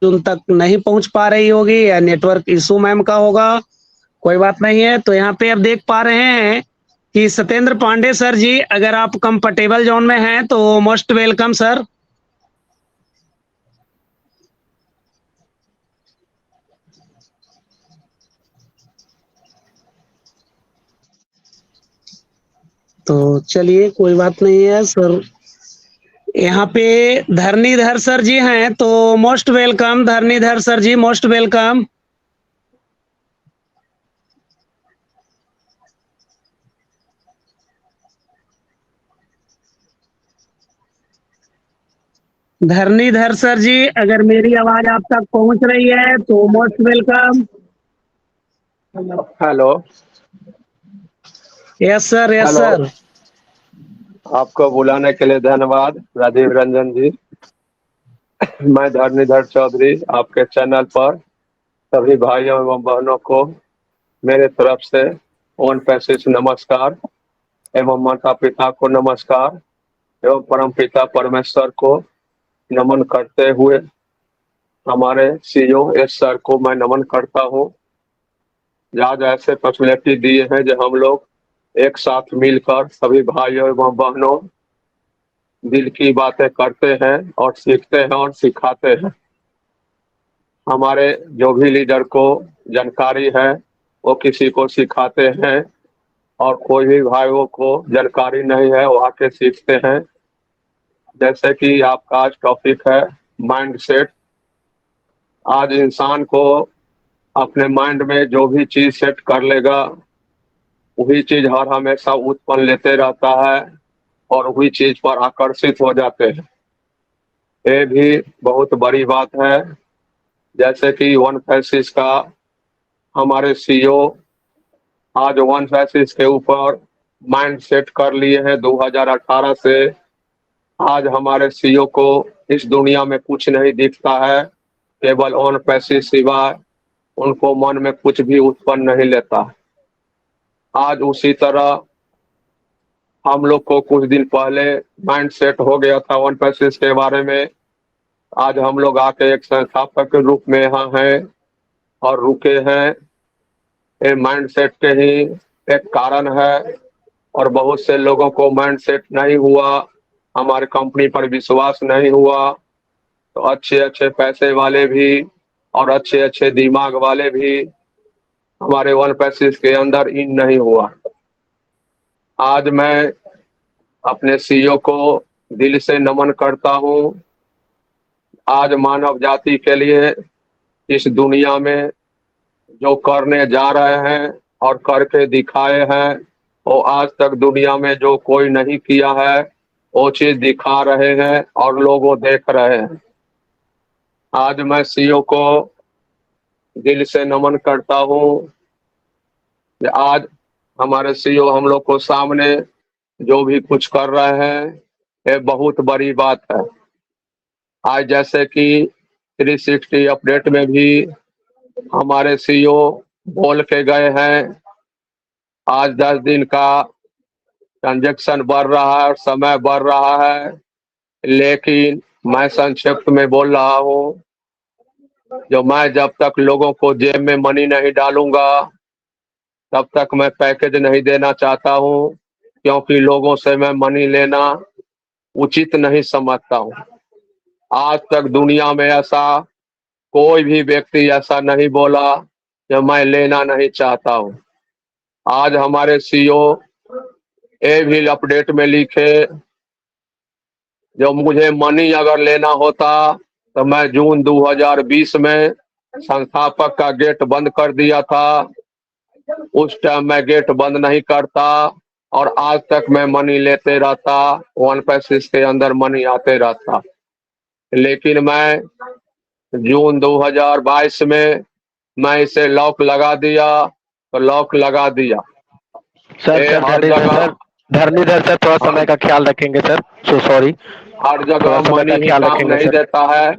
उन तक नहीं पहुंच पा रही होगी या नेटवर्क इशू मैम का होगा, कोई बात नहीं है। तो यहाँ पे अब देख पा रहे हैं कि सत्येंद्र पांडे सर जी, अगर आप कंफर्टेबल जोन में हैं तो मोस्ट वेलकम सर। तो चलिए कोई बात नहीं है सर। यहाँ पे धरणीधर सर जी हैं, तो most welcome Dharanidhar sir ji, most welcome. Dharanidhar sir जी, अगर मेरी आवाज आप तक पहुंच रही है तो most welcome. Hello. Yes sir, yes hello. Sir. आपको बुलाने के लिए धन्यवाद राजीव रंजन जी। मैं धरणीधर चौधरी आपके चैनल पर सभी भाइयों एवं बहनों को मेरे तरफ से ओन पैसेज नमस्कार एवं माता पिता को नमस्कार एवं परम पिता परमेश्वर को नमन करते हुए हमारे सीईओ एस सर को मैं नमन करता हूँ। आज ऐसे फैसिलिटी दिए हैं जो हम लोग एक साथ मिलकर सभी भाइयों एवं बहनों दिल की बातें करते हैं और सीखते हैं और सिखाते हैं। हमारे जो भी लीडर को जानकारी है वो किसी को सिखाते हैं और कोई भी भाइयों को जानकारी नहीं है वो आके सीखते हैं। जैसे कि आपका आज टॉपिक है माइंड सेट। आज इंसान को अपने माइंड में जो भी चीज सेट कर लेगा वही चीज हर हमेशा उत्पन्न लेते रहता है और वही चीज पर आकर्षित हो जाते हैं। ये भी बहुत बड़ी बात है। जैसे कि वन फैसिस का हमारे सीईओ आज वन फैसिस के ऊपर माइंड सेट कर लिए हैं 2018 से। आज हमारे सीईओ को इस दुनिया में कुछ नहीं दिखता है, केवल वन फैसिस सिवाय उनको मन में कुछ भी उत्पन्न नहीं लेता। आज उसी तरह हम लोग को कुछ दिन पहले माइंड सेट हो गया था वन पैसेज के बारे में। आज हम लोग आके एक संस्थापक के रूप में यहाँ हैं और रुके हैं। ये माइंड सेट के ही एक कारण है और बहुत से लोगों को माइंड सेट नहीं हुआ, हमारे कंपनी पर विश्वास नहीं हुआ, तो अच्छे अच्छे पैसे वाले भी और अच्छे अच्छे दिमाग वाले भी हमारे वन पैसेज के अंदर इन नहीं हुआ। आज मैं अपने सीईओ को दिल से नमन करता हूँ। आज मानव जाति के लिए इस दुनिया में जो करने जा रहे हैं और करके दिखाए हैं वो आज तक दुनिया में जो कोई नहीं किया है वो चीज दिखा रहे हैं और लोग वो देख रहे हैं। आज मैं सीईओ को दिल से नमन करता हूँ। आज हमारे सीईओ हम लोग को सामने जो भी कुछ कर रहे हैं ये बहुत बड़ी बात है। आज जैसे कि 360 अपडेट में भी हमारे सीईओ बोल के गए हैं, आज 10 दिन का ट्रांजैक्शन बढ़ रहा है और समय बढ़ रहा है, लेकिन मैं संक्षिप्त में बोल रहा हूँ जो मैं जब तक लोगों को जेब में मनी नहीं डालूंगा तब तक मैं पैकेज नहीं देना चाहता हूँ, क्योंकि लोगों से मैं मनी लेना उचित नहीं समझता हूँ। आज तक दुनिया में ऐसा कोई भी व्यक्ति ऐसा नहीं बोला कि मैं लेना नहीं चाहता हूँ। आज हमारे सीईओ ये भी अपडेट में लिखे जो मुझे मनी अगर लेना होता तो मैं जून 2020 में संस्थापक का गेट बंद कर दिया था। उस टाइम मैं गेट बंद नहीं करता, और आज तक मैं मनी लेते रहता, 1 पैसे के अंदर मनी आते रहता। लेकिन मैं जून 2022 में मैं इसे लॉक लगा दिया, तो लॉक लगा दिया। सर ये सर हर धरणीधर जगह सर, धरणीधर सर थोड़ा समय का ख्याल रखेंगे सर, सो सॉरी, हर थोड़ा जगह समय मनी का ही ख्याल काम रखेंगे नहीं सर। देता है।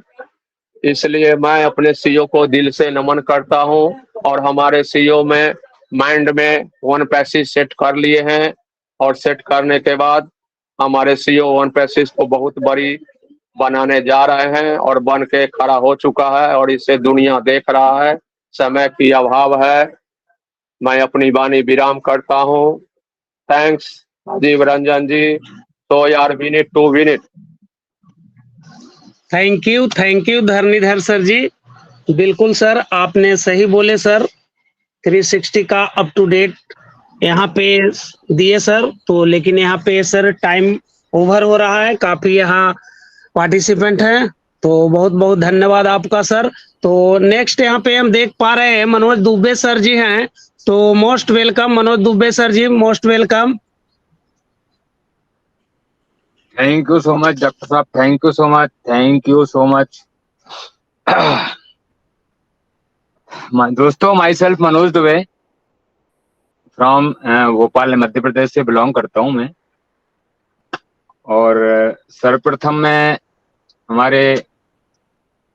इसलिए मैं अपने सीईओ को दिल से नमन करता हूं, और हमारे सीईओ में माइंड में 1 पैसे सेट कर लिए हैं, और सेट करने के बाद हमारे सीईओ 1 पैसे को बहुत बड़ी बनाने जा रहे हैं, और बन के खड़ा हो चुका है, और इसे दुनिया देख रहा है। समय की अभाव है, मैं अपनी वाणी विराम करता हूं। थैंक्स राजीव रंजन जी। तो यार विनिट टू विनिट। थैंक यू धरणीधर सर जी। बिल्कुल सर, आपने सही बोले सर। 360 का अप टू डेट यहाँ पे दिए सर, तो लेकिन यहाँ पे सर टाइम ओवर हो रहा है, काफी यहाँ पार्टिसिपेंट हैं, तो बहुत बहुत धन्यवाद आपका सर। तो नेक्स्ट यहाँ पे हम देख पा रहे हैं मनोज दुबे सर जी हैं, तो most welcome Manoj Dubey sir ji, most welcome. Thank you so much doctor साहब, thank you so much, thank you so much. दोस्तों, myself Manoj Dubey from Bhopal Madhya Pradesh से बिलोंग करता हूं मैं। और सर्वप्रथम मैं हमारे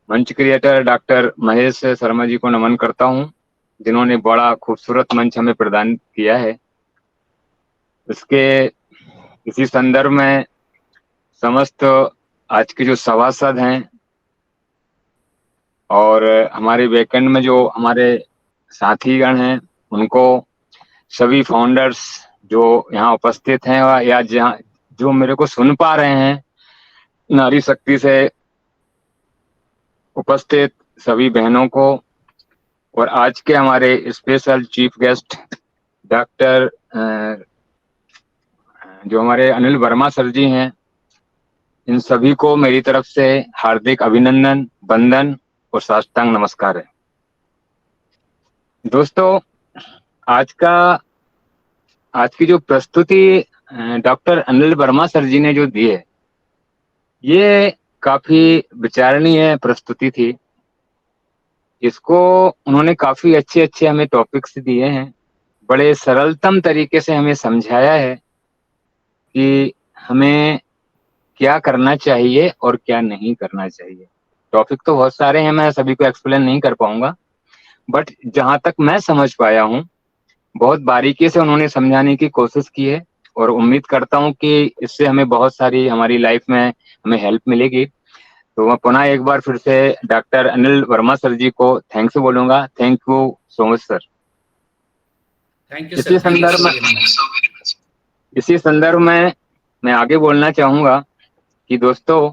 मंच क्रिएटर डॉक्टर महेश शर्मा जी को नमन करता हूं, जिन्होंने बड़ा खूबसूरत मंच हमें प्रदान किया है। इसके इसी संदर्भ में समस्त आज के जो सभासद हैं और हमारे बैकएंड में जो हमारे साथीगण हैं, उनको, सभी फाउंडर्स जो यहाँ उपस्थित हैं या जहाँ जो मेरे को सुन पा रहे हैं, नारी शक्ति से उपस्थित सभी बहनों को, और आज के हमारे स्पेशल चीफ गेस्ट डॉक्टर जो हमारे अनिल वर्मा सर जी हैं, इन सभी को मेरी तरफ से हार्दिक अभिनंदन, वंदन और साष्टांग नमस्कार है। दोस्तों, आज की जो प्रस्तुति डॉक्टर अनिल वर्मा सर जी ने जो दी है, ये काफी विचारणीय प्रस्तुति थी। इसको उन्होंने काफी अच्छे अच्छे हमें टॉपिक्स दिए हैं, बड़े सरलतम तरीके से हमें समझाया है कि हमें क्या करना चाहिए और क्या नहीं करना चाहिए। टॉपिक तो बहुत सारे हैं, मैं सभी को एक्सप्लेन नहीं कर पाऊंगा, बट जहां तक मैं समझ पाया हूं, बहुत बारीकी से उन्होंने समझाने की कोशिश की है, और उम्मीद करता हूं कि इससे हमें बहुत सारी हमारी लाइफ में हमें हेल्प मिलेगी। तो मैं पुनः एक बार फिर से डॉक्टर अनिल वर्मा सर जी को थैंक्स बोलूंगा। Thank you so much sir. Thank you sir. इसी संदर्भ में मैं आगे बोलना चाहूंगा कि दोस्तों,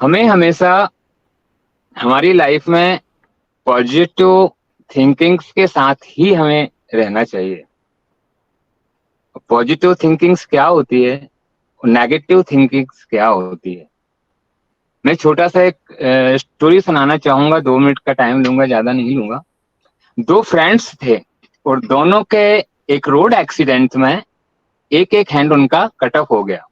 हमें हमेशा हमारी लाइफ में पॉजिटिव थिंकिंग्स के साथ ही हमें रहना चाहिए। पॉजिटिव थिंकिंग्स क्या होती है, नेगेटिव थिंकिंग्स क्या होती है। मैं छोटा सा एक स्टोरी सुनाना चाहूंगा, 2 मिनट का टाइम लूंगा, ज्यादा नहीं लूंगा। 2 फ्रेंड्स थे और दोनों के एक रोड एक्सीडेंट में एक हैंड उनका कट ऑफ हो गया।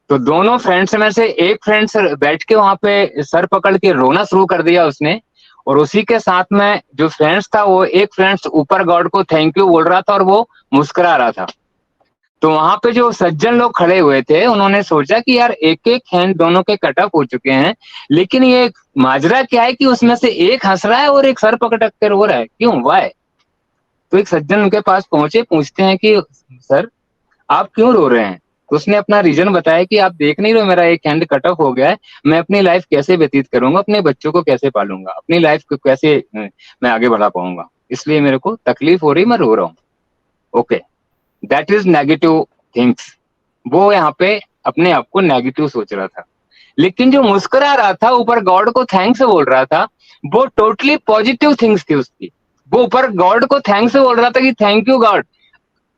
तो दोनों फ्रेंड्स में से एक फ्रेंड्स बैठ के वहां पे सर पकड़ के रोना शुरू कर दिया उसने, और उसी के साथ में जो फ्रेंड्स था, वो एक फ्रेंड्स ऊपर गॉड को थैंक यू बोल रहा था और वो मुस्कुरा रहा था। तो वहां पे जो सज्जन लोग खड़े हुए थे, उन्होंने सोचा कि यार एक हैंड दोनों के कट ऑफ हो चुके हैं, लेकिन ये माजरा क्या है कि उसमें से एक हंस रहा है और एक सर पकड़ के रो रहा है, क्यों, वाई? तो एक सज्जन उनके पास पहुंचे, पूछते हैं कि सर आप क्यों रो रहे हैं? तो उसने अपना रीजन बताया कि आप देख नहीं रहे, मेरा एक हैंड कट ऑफ हो गया है, मैं अपनी लाइफ कैसे व्यतीत करूंगा, अपने बच्चों को कैसे पालूंगा, अपनी लाइफ को कैसे मैं आगे बढ़ा पाऊंगा, इसलिए मेरे को तकलीफ हो रही, मैं रो रहा हूँ। Okay, that is negative things. वो यहाँ पे अपने आप को नेगेटिव सोच रहा था, लेकिन जो मुस्कुरा रहा था, ऊपर गॉड को थैंक्स बोल रहा था, वो टोटली पॉजिटिव थिंग्स थी उसकी। वो ऊपर गॉड को थैंक्स बोल रहा था कि थैंक यू गॉड,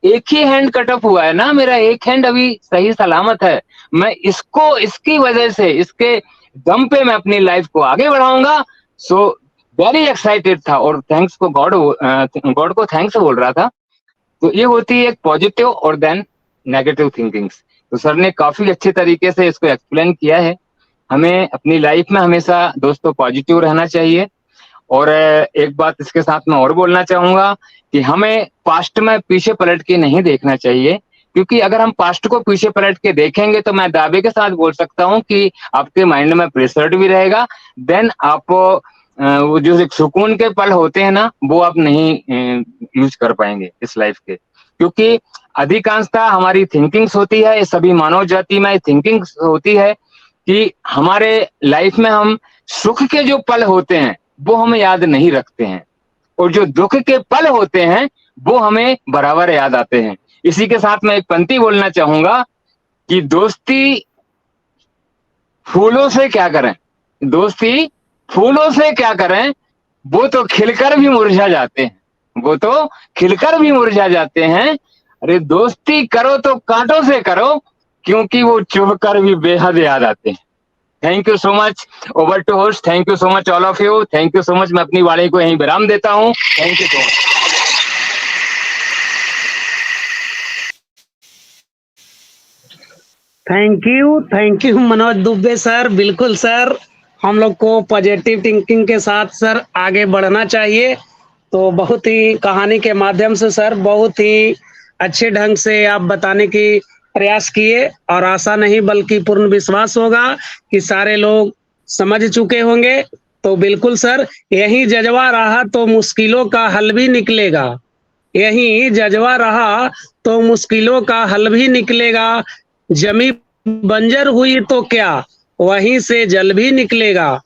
एक ही हैंड कट ऑफ हुआ है ना, मेरा एक हैंड अभी सही सलामत है, मैं इसको, इसकी वजह से, इसके दम पे मैं अपनी लाइफ को आगे बढ़ाऊंगा। सो वेरी एक्साइटेड था और थैंक्स को गॉड को थैंक्स बोल रहा था। तो ये होती है एक पॉजिटिव और देन नेगेटिव थिंकिंग्स। तो सर ने काफी अच्छे तरीके से इसको एक्सप्लेन किया है। हमें अपनी लाइफ में हमेशा दोस्तों पॉजिटिव रहना चाहिए। और एक बात इसके साथ में और बोलना चाहूंगा कि हमें पास्ट में पीछे पलट के नहीं देखना चाहिए, क्योंकि अगर हम पास्ट को पीछे पलट के देखेंगे तो मैं दावे के साथ बोल सकता हूं कि आपके माइंड में प्रेशर भी रहेगा। देन आप वो जो एक सुकून के पल होते हैं ना, वो आप नहीं यूज कर पाएंगे इस लाइफ के, क्योंकि अधिकांशतः हमारी थिंकिंग्स होती है, ये सभी मानव जाति में थिंकिंग्स होती है कि हमारे लाइफ में हम सुख के जो पल होते हैं वो हमें याद नहीं रखते हैं, और जो दुख के पल होते हैं वो हमें बराबर याद आते हैं। इसी के साथ मैं एक पंक्ति बोलना चाहूंगा कि दोस्ती फूलों से क्या करें, दोस्ती फूलों से क्या करें, वो तो खिलकर भी मुरझा जाते हैं, वो तो खिलकर भी मुरझा जाते हैं। अरे दोस्ती करो तो कांटों से करो, क्योंकि वो चुभकर भी बेहद याद आते हैं। Thank you so much. Over to host. Thank you so much all of you. Thank you so much. मैं अपनी वाणी को यहीं विराम देता हूँ। Thank you so much. Thank you Manoj Dubey sir. बिल्कुल सर, हम लोग को पॉजिटिव थिंकिंग के साथ सर आगे बढ़ना चाहिए। तो बहुत ही कहानी के माध्यम से सर बहुत ही अच्छे ढंग से आप बताने की प्रयास किए, और आशा नहीं बल्कि पूर्ण विश्वास होगा कि सारे लोग समझ चुके होंगे। तो बिल्कुल सर, यही जज्बा रहा तो मुश्किलों का हल भी निकलेगा, यही जज्बा रहा तो मुश्किलों का हल भी निकलेगा। जमी बंजर हुई तो क्या, वहीं से जल भी निकलेगा।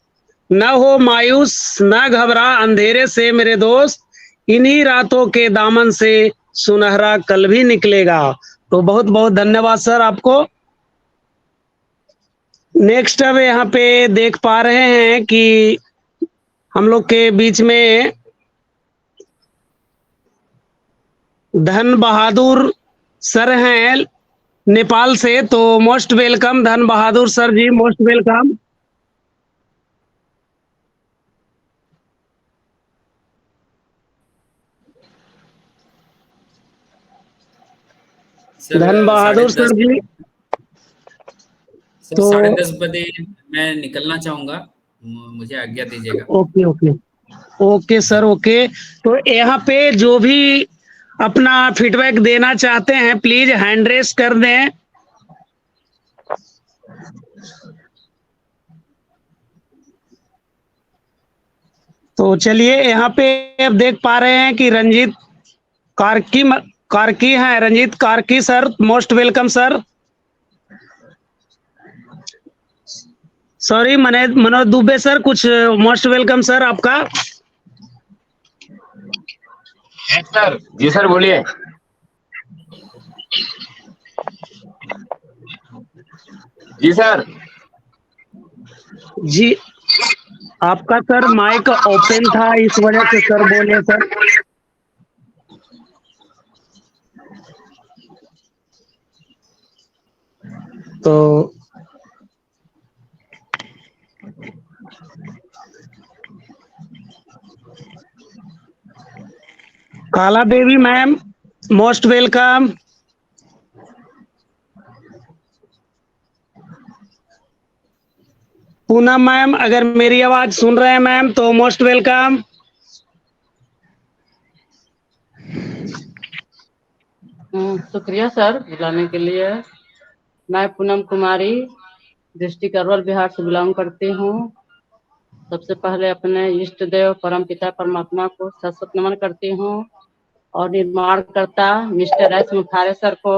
न हो मायूस न घबरा अंधेरे से मेरे दोस्त, इन्हीं रातों के दामन से सुनहरा कल भी निकलेगा। तो बहुत बहुत धन्यवाद सर आपको। नेक्स्ट अब यहाँ पे देख पा रहे हैं कि हम लोग के बीच में धन बहादुर सर हैं नेपाल से। तो मोस्ट वेलकम धन बहादुर सर जी, मोस्ट वेलकम। धन बहादुर सर जी, तो 10:30 बजे मैं निकलना चाहूंगा, मुझे आज्ञा दीजिएगा। Okay okay okay sir, okay. तो यहाँ पे जो भी अपना फीडबैक देना चाहते हैं प्लीज हैंड रेस कर दें। तो चलिए, यहाँ पे अब देख पा रहे हैं कि रंजीत कार्की हैं। Ranjit Karki sir, most welcome sir. Sorry Manoj Dubey sir, कुछ मोस्ट वेलकम सर आपका। सर जी सर बोलिए। जी सर। जी आपका सर माइक ओपन था, इस वजह से सर बोले सर। तो Kala Devi ma'am, most welcome. Poonam ma'am, अगर मेरी आवाज सुन रहे हैं मैम तो मोस्ट वेलकम। शुक्रिया सर बुलाने के लिए। मैं पूनम कुमारी डिस्ट्रिक्ट अरवल बिहार से बिलोंग करती हूँ। सबसे पहले अपने इष्ट देव परम पिता परमात्मा को सत नमन करती हूँ, और निर्माणकर्ता मिस्टर एस मुखारे सर को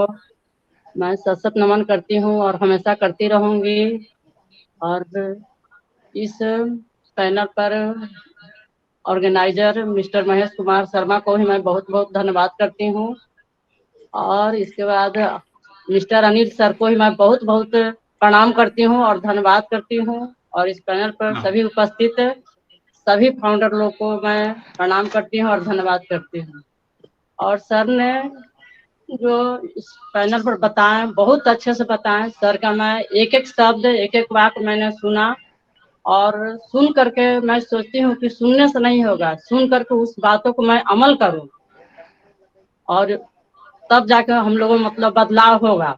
मैं सत नमन करती हूँ और हमेशा करती रहूंगी। और इस पैनल पर ऑर्गेनाइजर मिस्टर महेश कुमार शर्मा को भी मैं बहुत बहुत धन्यवाद करती हूँ। और इसके बाद मिस्टर अनिल सर को ही मैं बहुत बहुत प्रणाम करती हूँ और धन्यवाद करती हूँ। और इस पैनल पर सभी उपस्थित सभी फाउंडर लोग को मैं प्रणाम करती हूँ और धन्यवाद करती हूँ। और सर ने जो इस पैनल पर बताएं बहुत अच्छे से बताएं। सर का मैं एक एक शब्द एक एक वाक्य मैंने सुना और सुन करके मैं सोचती हूँ कि सुनने से नहीं होगा, सुन करके उस बातों को मैं अमल करूँ और तब जाकर हम लोगों मतलब बदलाव होगा।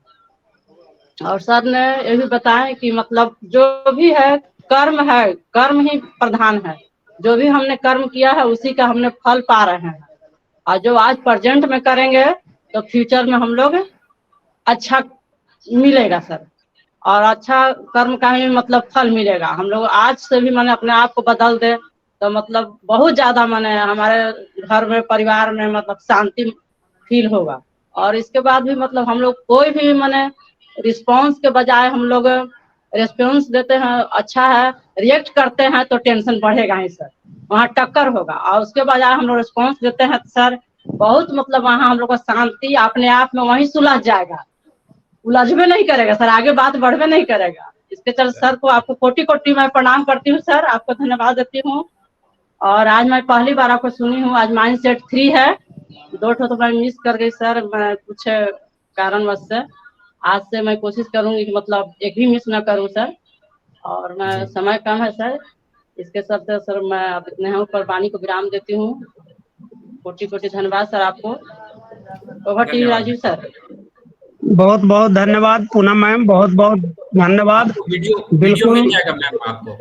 और सर ने ये भी बताया कि मतलब जो भी है, कर्म ही प्रधान है। जो भी हमने कर्म किया है उसी का हमने फल पा रहे हैं, और जो आज प्रेजेंट में करेंगे तो फ्यूचर में हम लोग अच्छा मिलेगा सर, और अच्छा कर्म का ही मतलब फल मिलेगा। हम लोग आज से भी मैंने अपने आप को बदल दे तो मतलब बहुत ज्यादा मैंने हमारे घर में परिवार में मतलब शांति फील होगा। और इसके बाद भी मतलब हम लोग कोई भी मैंने रिस्पॉन्स के बजाय हम लोग रिस्पॉन्स देते हैं, अच्छा है, रिएक्ट करते हैं तो टेंशन बढ़ेगा ही सर, वहाँ टक्कर होगा। और उसके बजाय हम लोग रिस्पॉन्स देते हैं तो सर बहुत मतलब वहाँ हम लोग को शांति अपने आप में वहीं सुलझ जाएगा, उलझबे नहीं करेगा सर, आगे बात बढ़वे नहीं करेगा। इसके चलते सर को आपको कोटि कोटि मैं प्रणाम करती हूँ सर, आपको धन्यवाद देती हूँ। और आज मैं पहली बार आपको सुनी हूँ, आज माइंड सेट 3 है, 2 तो मैं मिस कर गई सर, मैं कुछ कारणवश से। आज से मैं कोशिश करूंगी कि मतलब एक भी मिस ना करूं सर, और मैं समय कम है सर, इसके चलते सर मैं अब इतने ऊपर वाणी को विराम देती हूँ। कोटि कोटि धन्यवाद सर आपको। Over to Rajeev sir. बहुत बहुत धन्यवाद पूनम मैम, बहुत बहुत धन्यवाद। वीडियो मिल जाएगा मैम आपको।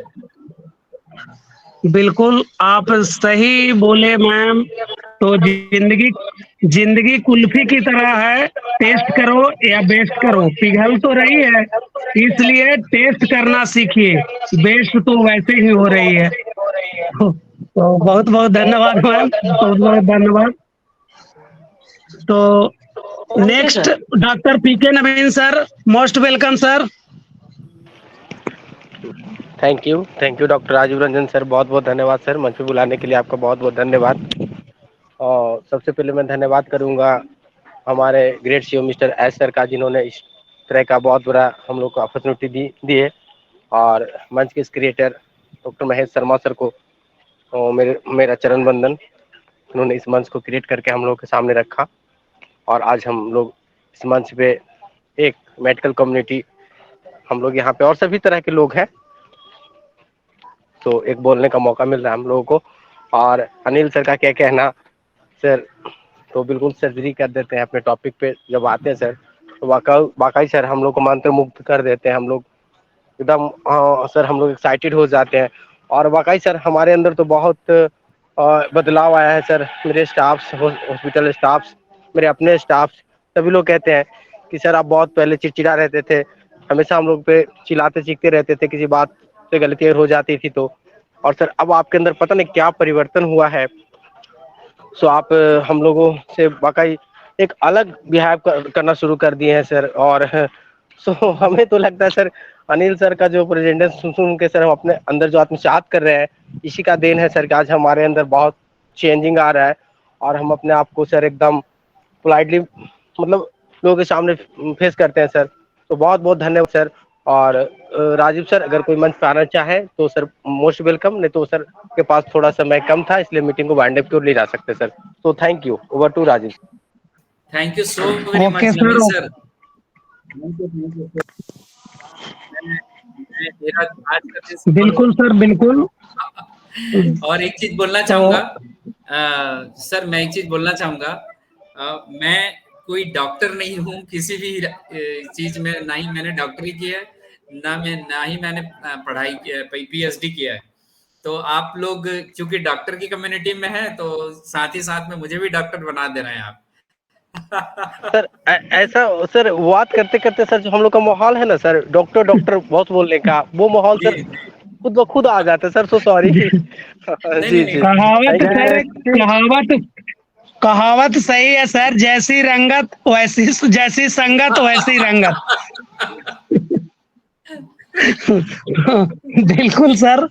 बिल्कुल आप सही बोले मैम। तो जिंदगी कुल्फी की तरह है, टेस्ट करो या बेस्ट करो, पिघल तो रही है, इसलिए टेस्ट करना सीखिए, बेस्ट तो वैसे ही हो रही है। तो बहुत बहुत धन्यवाद मैम, बहुत बहुत धन्यवाद। तो next doctor PK Naveen sir, most welcome sir. Thank you doctor Rajeev Ranjan sir, बहुत बहुत धन्यवाद सर, मंच पे बुलाने के लिए आपका बहुत बहुत धन्यवाद। और सबसे पहले मैं धन्यवाद करूंगा हमारे great CEO mister S sir का, जिन्होंने इस तरह का बहुत बड़ा हम लोग को अपॉर्चुनिटी दी है। और मंच के creator doctor Mahesh Sharma sir को मेरा चरण वंदन, उन्होंने इस मंच को क्रिएट करके हम लोग के सामने रखा, और आज हम लोग इस मंच पे एक मेडिकल कम्युनिटी हम लोग यहाँ पे और सभी तरह के लोग हैं, तो एक बोलने का मौका मिल रहा है हम लोगों को। और अनिल सर का क्या कहना सर, तो बिल्कुल सर्जरी कर देते हैं अपने टॉपिक पे जब आते हैं सर, तो वाकई सर हम लोग को मंत्र मुक्त कर देते हैं, हम लोग एकदम सर हम लोग एक्साइटेड हो जाते हैं। और वाकई सर हमारे अंदर तो बहुत बदलाव आया है सर। मेरे स्टाफ्स, हॉस्पिटल स्टाफ्स, मेरे अपने स्टाफ्स, सभी लोग कहते हैं कि सर आप बहुत पहले चिड़चिड़ा रहते थे, हमेशा हम लोग पे चिल्लाते चीखते रहते थे, किसी बात से गलतियां हो जाती थी तो, और सर अब आपके अंदर पता नहीं क्या परिवर्तन हुआ है। सो आप हम लोगों से वाकई एक अलग बिहेव करना शुरू कर दिए हैं सर। और सो हमें तो लगता है सर अनिल सर का जो प्रेजेंटेशन सुन के सर हम अपने अंदर जो आत्मसात कर रहे हैं, इसी का देन है सर कि आज हमारे अंदर बहुत चेंजिंग आ रहा है, और हम अपने आप को सर एकदम पोलाइटली मतलब लोगों के सामने फेस करते हैं सर। तो बहुत बहुत धन्यवाद सर। और राजीव सर अगर कोई मंच पे आना चाहे तो सर मोस्ट वेलकम, नहीं तो सर के पास थोड़ा समय कम था इसलिए मीटिंग को वाइंड अप की ओर ले जा सकते सर। तो thank you, over to Rajeev. Thank you so very much Naveen sir. बिल्कुल सर, बिल्कुल। और एक चीज बोलना चाहूंगा सर, मैं एक चीज बोलना चाहूंगा, मैं कोई डॉक्टर नहीं हूँ किसी भी चीज में, ना ही मैंने डॉक्टरी की है, ना ही मैंने पढ़ाई पीएचडी किया है। तो आप लोग क्योंकि डॉक्टर की कम्युनिटी में है तो साथ ही साथ में मुझे भी डॉक्टर बना दे रहे हैं आप। सर ऐसा सर बात करते करते सर जो हम लोग का माहौल है ना सर, डॉक्टर बहुत बोलने का वो माहौल सर खुद ब खुद आ जाता है सर। So sorry. जी जी, कहावत सही है सर, जैसी रंगत जैसी संगत वैसी रंगत। बिल्कुल सर,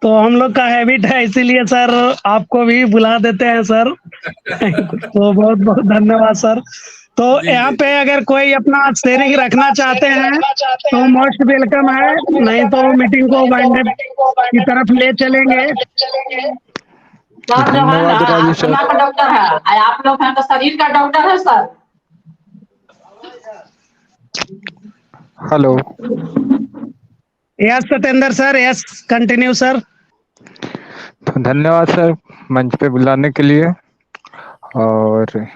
तो हम लोग का हैबिट है, इसीलिए सर आपको भी बुला देते हैं सर। तो बहुत बहुत धन्यवाद सर। तो यहाँ पे अगर कोई अपना शेयरिंग रखना चाहते हैं तो मोस्ट वेलकम है, नहीं तो मीटिंग को वाइंड अप की तरफ ले चलेंगे। सर जो है ना आत्मा का डॉक्टर है, आप लोग हैं तो शरीर का डॉक्टर है sir. Hello yes Satendra sir, yes continue sir. तो धन्यवाद सर मंच पे बुलाने के लिए। और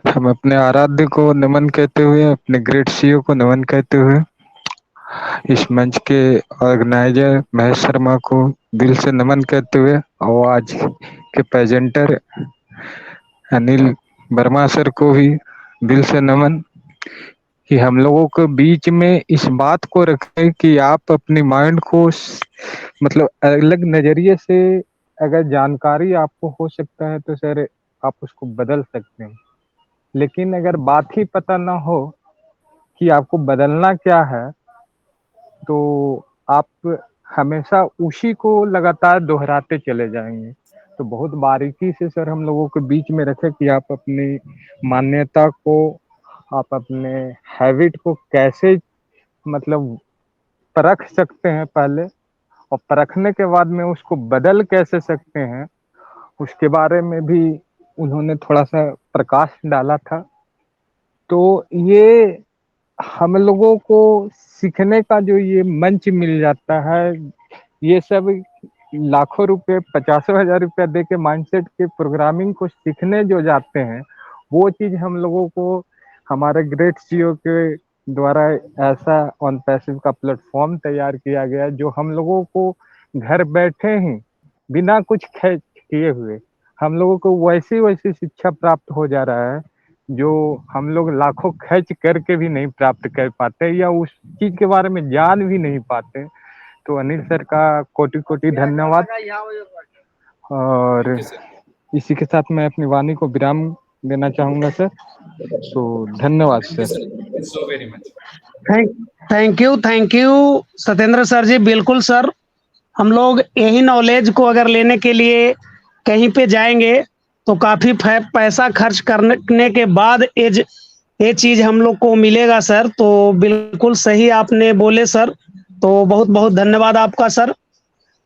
हम अपने आराध्य को नमन कहते हुए, अपने ग्रेट सीईओ को नमन कहते हुए, इस मंच के ऑर्गेनाइजर महेश शर्मा को दिल से नमन कहते हुए, और आज के प्रेजेंटर अनिल वर्मा सर को भी दिल से नमन कि हम लोगों के बीच में इस बात को रखें कि आप अपनी माइंड को मतलब अलग नजरिए से अगर जानकारी आपको हो सकता है तो सर आप उसको बदल सकते हैं, लेकिन अगर बात ही पता ना हो कि आपको बदलना क्या है तो आप हमेशा उसी को लगातार दोहराते चले जाएंगे। तो बहुत बारीकी से सर हम लोगों के बीच में रखे कि आप अपनी मान्यता को, आप अपने हैबिट को कैसे मतलब परख सकते हैं पहले, और परखने के बाद में उसको बदल कैसे सकते हैं, उसके बारे में भी उन्होंने थोड़ा सा प्रकाश डाला था। तो ये हम लोगों को सीखने का जो ये मंच मिल जाता है, ये सब लाखों रुपए 50,000 रुपया दे के माइंडसेट के प्रोग्रामिंग को सीखने जो जाते हैं, वो चीज हम लोगों को हमारे ग्रेट सीईओ के द्वारा ऐसा ऑन पैसिव का प्लेटफॉर्म तैयार किया गया है जो हम लोगों को घर बैठे ही बिना कुछ खर्च किए हुए हम लोगों को वैसी शिक्षा प्राप्त हो जा रहा है जो हम लोग लाखों खर्च करके भी नहीं प्राप्त कर पाते या उस चीज के बारे में जान भी नहीं पाते। तो अनिल सर का कोटि कोटि धन्यवाद। और इसी के साथ मैं अपनी वाणी को विराम देना चाहूंगा सर। तो धन्यवाद sir. So very much. Thank you Satendra sir जी। बिल्कुल सर, हम लोग यही नॉलेज को अगर लेने के लिए कहीं पे जाएंगे तो काफी पैसा खर्च करने के बाद ये चीज हम लोग को मिलेगा सर। तो बिल्कुल सही आपने बोले सर, तो बहुत बहुत धन्यवाद आपका सर।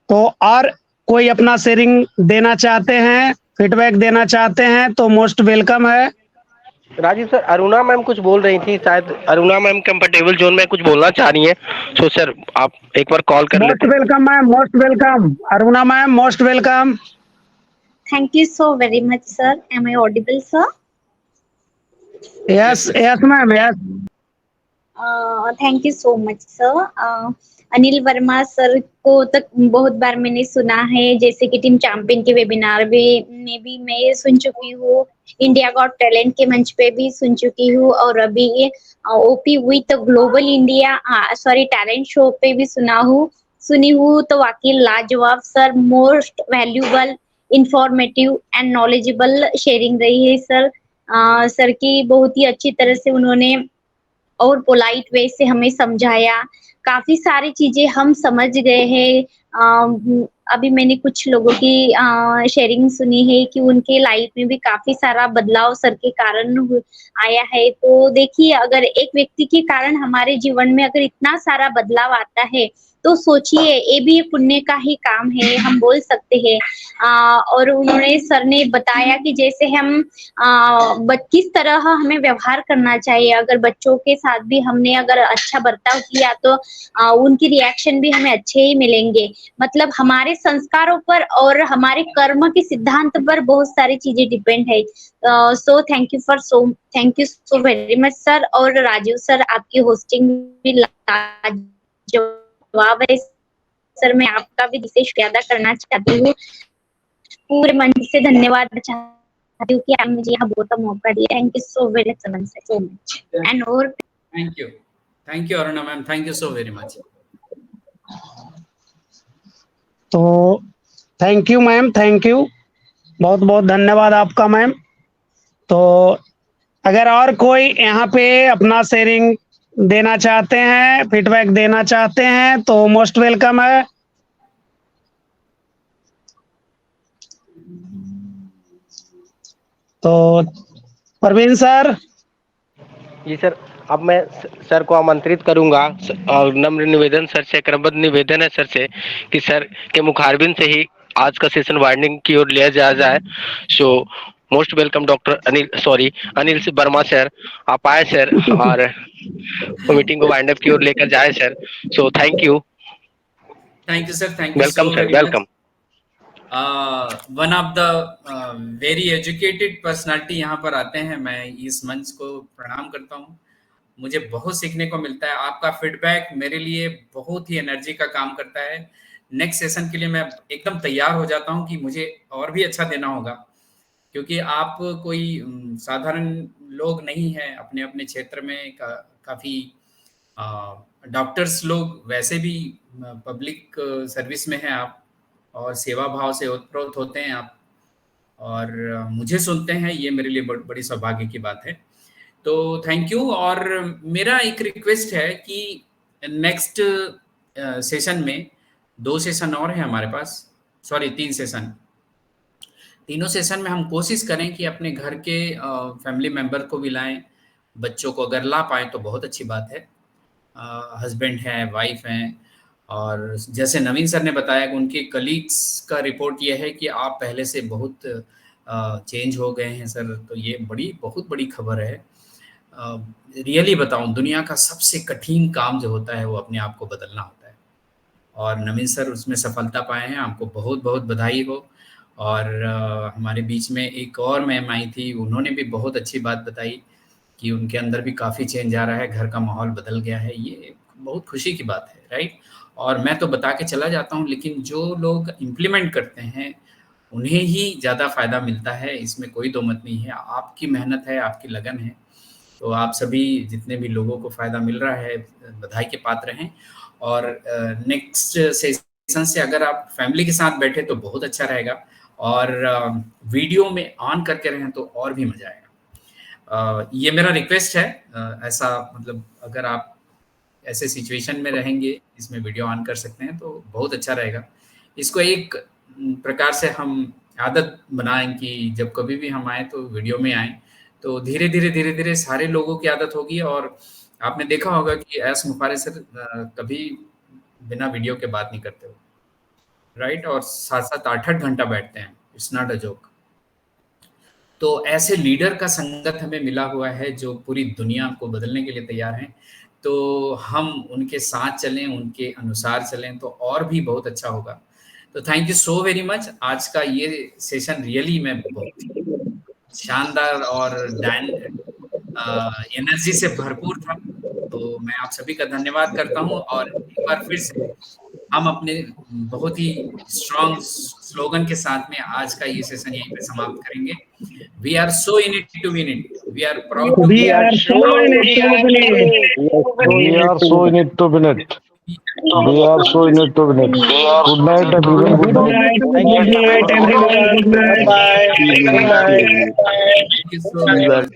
तो और कोई अपना शेयरिंग देना चाहते हैं, फीडबैक देना चाहते हैं तो मोस्ट वेलकम है। राजीव सर, अरुणा मैम कुछ बोल रही थी, शायद अरुणा मैम कंफर्टेबल जोन में कुछ बोलना चाह रही हैं। तो सर आप एक बार कॉल कर लेते हैं। Most welcome ma'am, most welcome Aruna ma'am, most welcome. Thank you so very much, sir. Am I audible, sir? Yes, ma'am, yes. Thank you so much, sir. Anil Verma sir को तक बहुत बार मैंने सुना है, जैसे कि टीम चैंपियन के वेबिनार में भी मैं सुन चुकी हूँ, इंडिया गॉट टैलेंट के मंच पे भी सुन चुकी हूँ, और अभी OP with global India talent show पे भी सुनी हूँ। तो वाकई लाजवाब sir, most valuable, informative and knowledgeable sharing रही है सर। सर की बहुत ही अच्छी तरह से उन्होंने और पोलाइट वे से हमें समझाया, काफी सारी चीजें हम समझ गए हैं। अभी मैंने कुछ लोगों की शेयरिंग सुनी है कि उनके लाइफ में भी काफी सारा बदलाव सर के कारण आया है। तो देखिए, अगर एक व्यक्ति के कारण हमारे जीवन में अगर इतना सारा बदलाव आता है तो सोचिए, ये भी पुण्य का ही काम है, हम बोल सकते हैं। और उन्होंने सर ने बताया कि जैसे हम किस तरह हमें व्यवहार करना चाहिए। अगर बच्चों के साथ भी हमने अगर अच्छा बर्ताव किया तो उनकी रिएक्शन भी हमें अच्छे ही मिलेंगे। मतलब हमारे संस्कारों पर और हमारे कर्म के सिद्धांत पर बहुत सारी चीजें डिपेंड है। So thank you so very much sir. और राजीव सर, आपकी होस्टिंग भी लाजवाब है सर। मैं आपका भी विशेष अदा करना चाहती हूँ, पूरे मन से धन्यवाद चाहती हूँ कि आप मुझे यहाँ बहुत मौका दिया। Thank you so very much and और thank you Aruna ma'am, thank you so very much. तो thank you ma'am, thank you, बहुत बहुत धन्यवाद आपका मैम। तो अगर और कोई यहाँ पे अपना शेयरिंग देना चाहते हैं, फीडबैक देना चाहते हैं तो मोस्ट वेलकम है। तो परवीन सर। जी सर, अब मैं सर को आमंत्रित करूंगा और नम्र निवेदन सर से, क्रमबद्ध निवेदन है सर से कि सर के मुखारबिन से ही आज का सेशन वाइंडिंग की ओर लिया जाए। So most welcome doctor Anil से वर्मा सर, आप आए सर और मीटिंग को वाइंड अप की ओर लेकर जाए sir. So thank you sir, thank you welcome so sir, very welcome. Much. One of the very educated personality यहाँ पर आते हैं, मैं इस मंच को प्रणाम करता हूँ। मुझे बहुत सीखने को मिलता है, आपका फीडबैक मेरे लिए बहुत ही एनर्जी का काम करता है। नेक्स्ट सेशन के लिए मैं एकदम तैयार हो जाता हूँ कि मुझे और भी अच्छा देना होगा, क्योंकि आप कोई साधारण लोग नहीं हैं। अपने अपने क्षेत्र में काफ़ी डॉक्टर्स लोग वैसे भी पब्लिक सर्विस में हैं आप, और सेवा भाव से ओतप्रोत होते हैं आप, और मुझे सुनते हैं, ये मेरे लिए बड़ी सौभाग्य की बात है। तो थैंक यू। और मेरा एक रिक्वेस्ट है कि नेक्स्ट सेशन में 2 सेशन और हैं हमारे पास, सॉरी 3 सेशन, तीनों सेशन में हम कोशिश करें कि अपने घर के फैमिली मेंबर को भी लाएं, बच्चों को अगर ला पाएँ तो बहुत अच्छी बात है। हस्बैंड हैं, वाइफ हैं, और जैसे नवीन सर ने बताया कि उनके कलीग्स का रिपोर्ट ये है कि आप पहले से बहुत चेंज हो गए हैं सर, तो ये बहुत बड़ी खबर है। रियली बताऊं, दुनिया का सबसे कठिन काम जो होता है वो अपने आप को बदलना होता है, और नवीन सर उसमें सफलता पाए हैं। आपको बहुत बहुत बधाई हो। और हमारे बीच में एक और मैम आई थी, उन्होंने भी बहुत अच्छी बात बताई कि उनके अंदर भी काफ़ी चेंज आ रहा है, घर का माहौल बदल गया है। ये बहुत खुशी की बात है, राइट। और मैं तो बता के चला जाता हूँ, लेकिन जो लोग इम्प्लीमेंट करते हैं उन्हें ही ज़्यादा फ़ायदा मिलता है, इसमें कोई दो मत नहीं है। आपकी मेहनत है, आपकी लगन है, तो आप सभी जितने भी लोगों को फ़ायदा मिल रहा है बधाई के पात्र हैं। और नेक्स्ट सेशन से अगर आप फैमिली के साथ बैठे तो बहुत अच्छा रहेगा, और वीडियो में ऑन करके रहें तो और भी मज़ा आएगा। ये मेरा रिक्वेस्ट है। ऐसा मतलब अगर आप ऐसे सिचुएशन में रहेंगे इसमें वीडियो ऑन कर सकते हैं तो बहुत अच्छा रहेगा। इसको एक प्रकार से हम आदत बनाएं कि जब कभी भी हम आए तो वीडियो में आएँ, तो धीरे धीरे सारे लोगों की आदत होगी। और आपने देखा होगा कि एस मुफारे सर कभी बिना वीडियो के बात नहीं करते हो, राइट, और 7-7 8-8 घंटा बैठते हैं, इट्स नॉट अ जोक। तो ऐसे लीडर का संगत हमें मिला हुआ है जो पूरी दुनिया को बदलने के लिए तैयार हैं, तो हम उनके साथ चलें, उनके अनुसार चलें तो और भी बहुत अच्छा होगा। तो thank you so very much. आज का ये सेशन रियली में बहुत शानदार और एनर्जी से भरपूर था, तो मैं आप सभी का धन्यवाद करता हूँ। और एक बार फिर से हम अपने बहुत ही स्ट्रॉन्ग स्लोगन के साथ में आज का ये सेशन यहीं पे समाप्त करेंगे। We are so in it to win it, we are proud to We are so in it to win it. We are so in it to win it. We are so in it to win it. Good night, everyone. Good night. Good night, everyone. Good night. Bye. Good night. Thank you so much.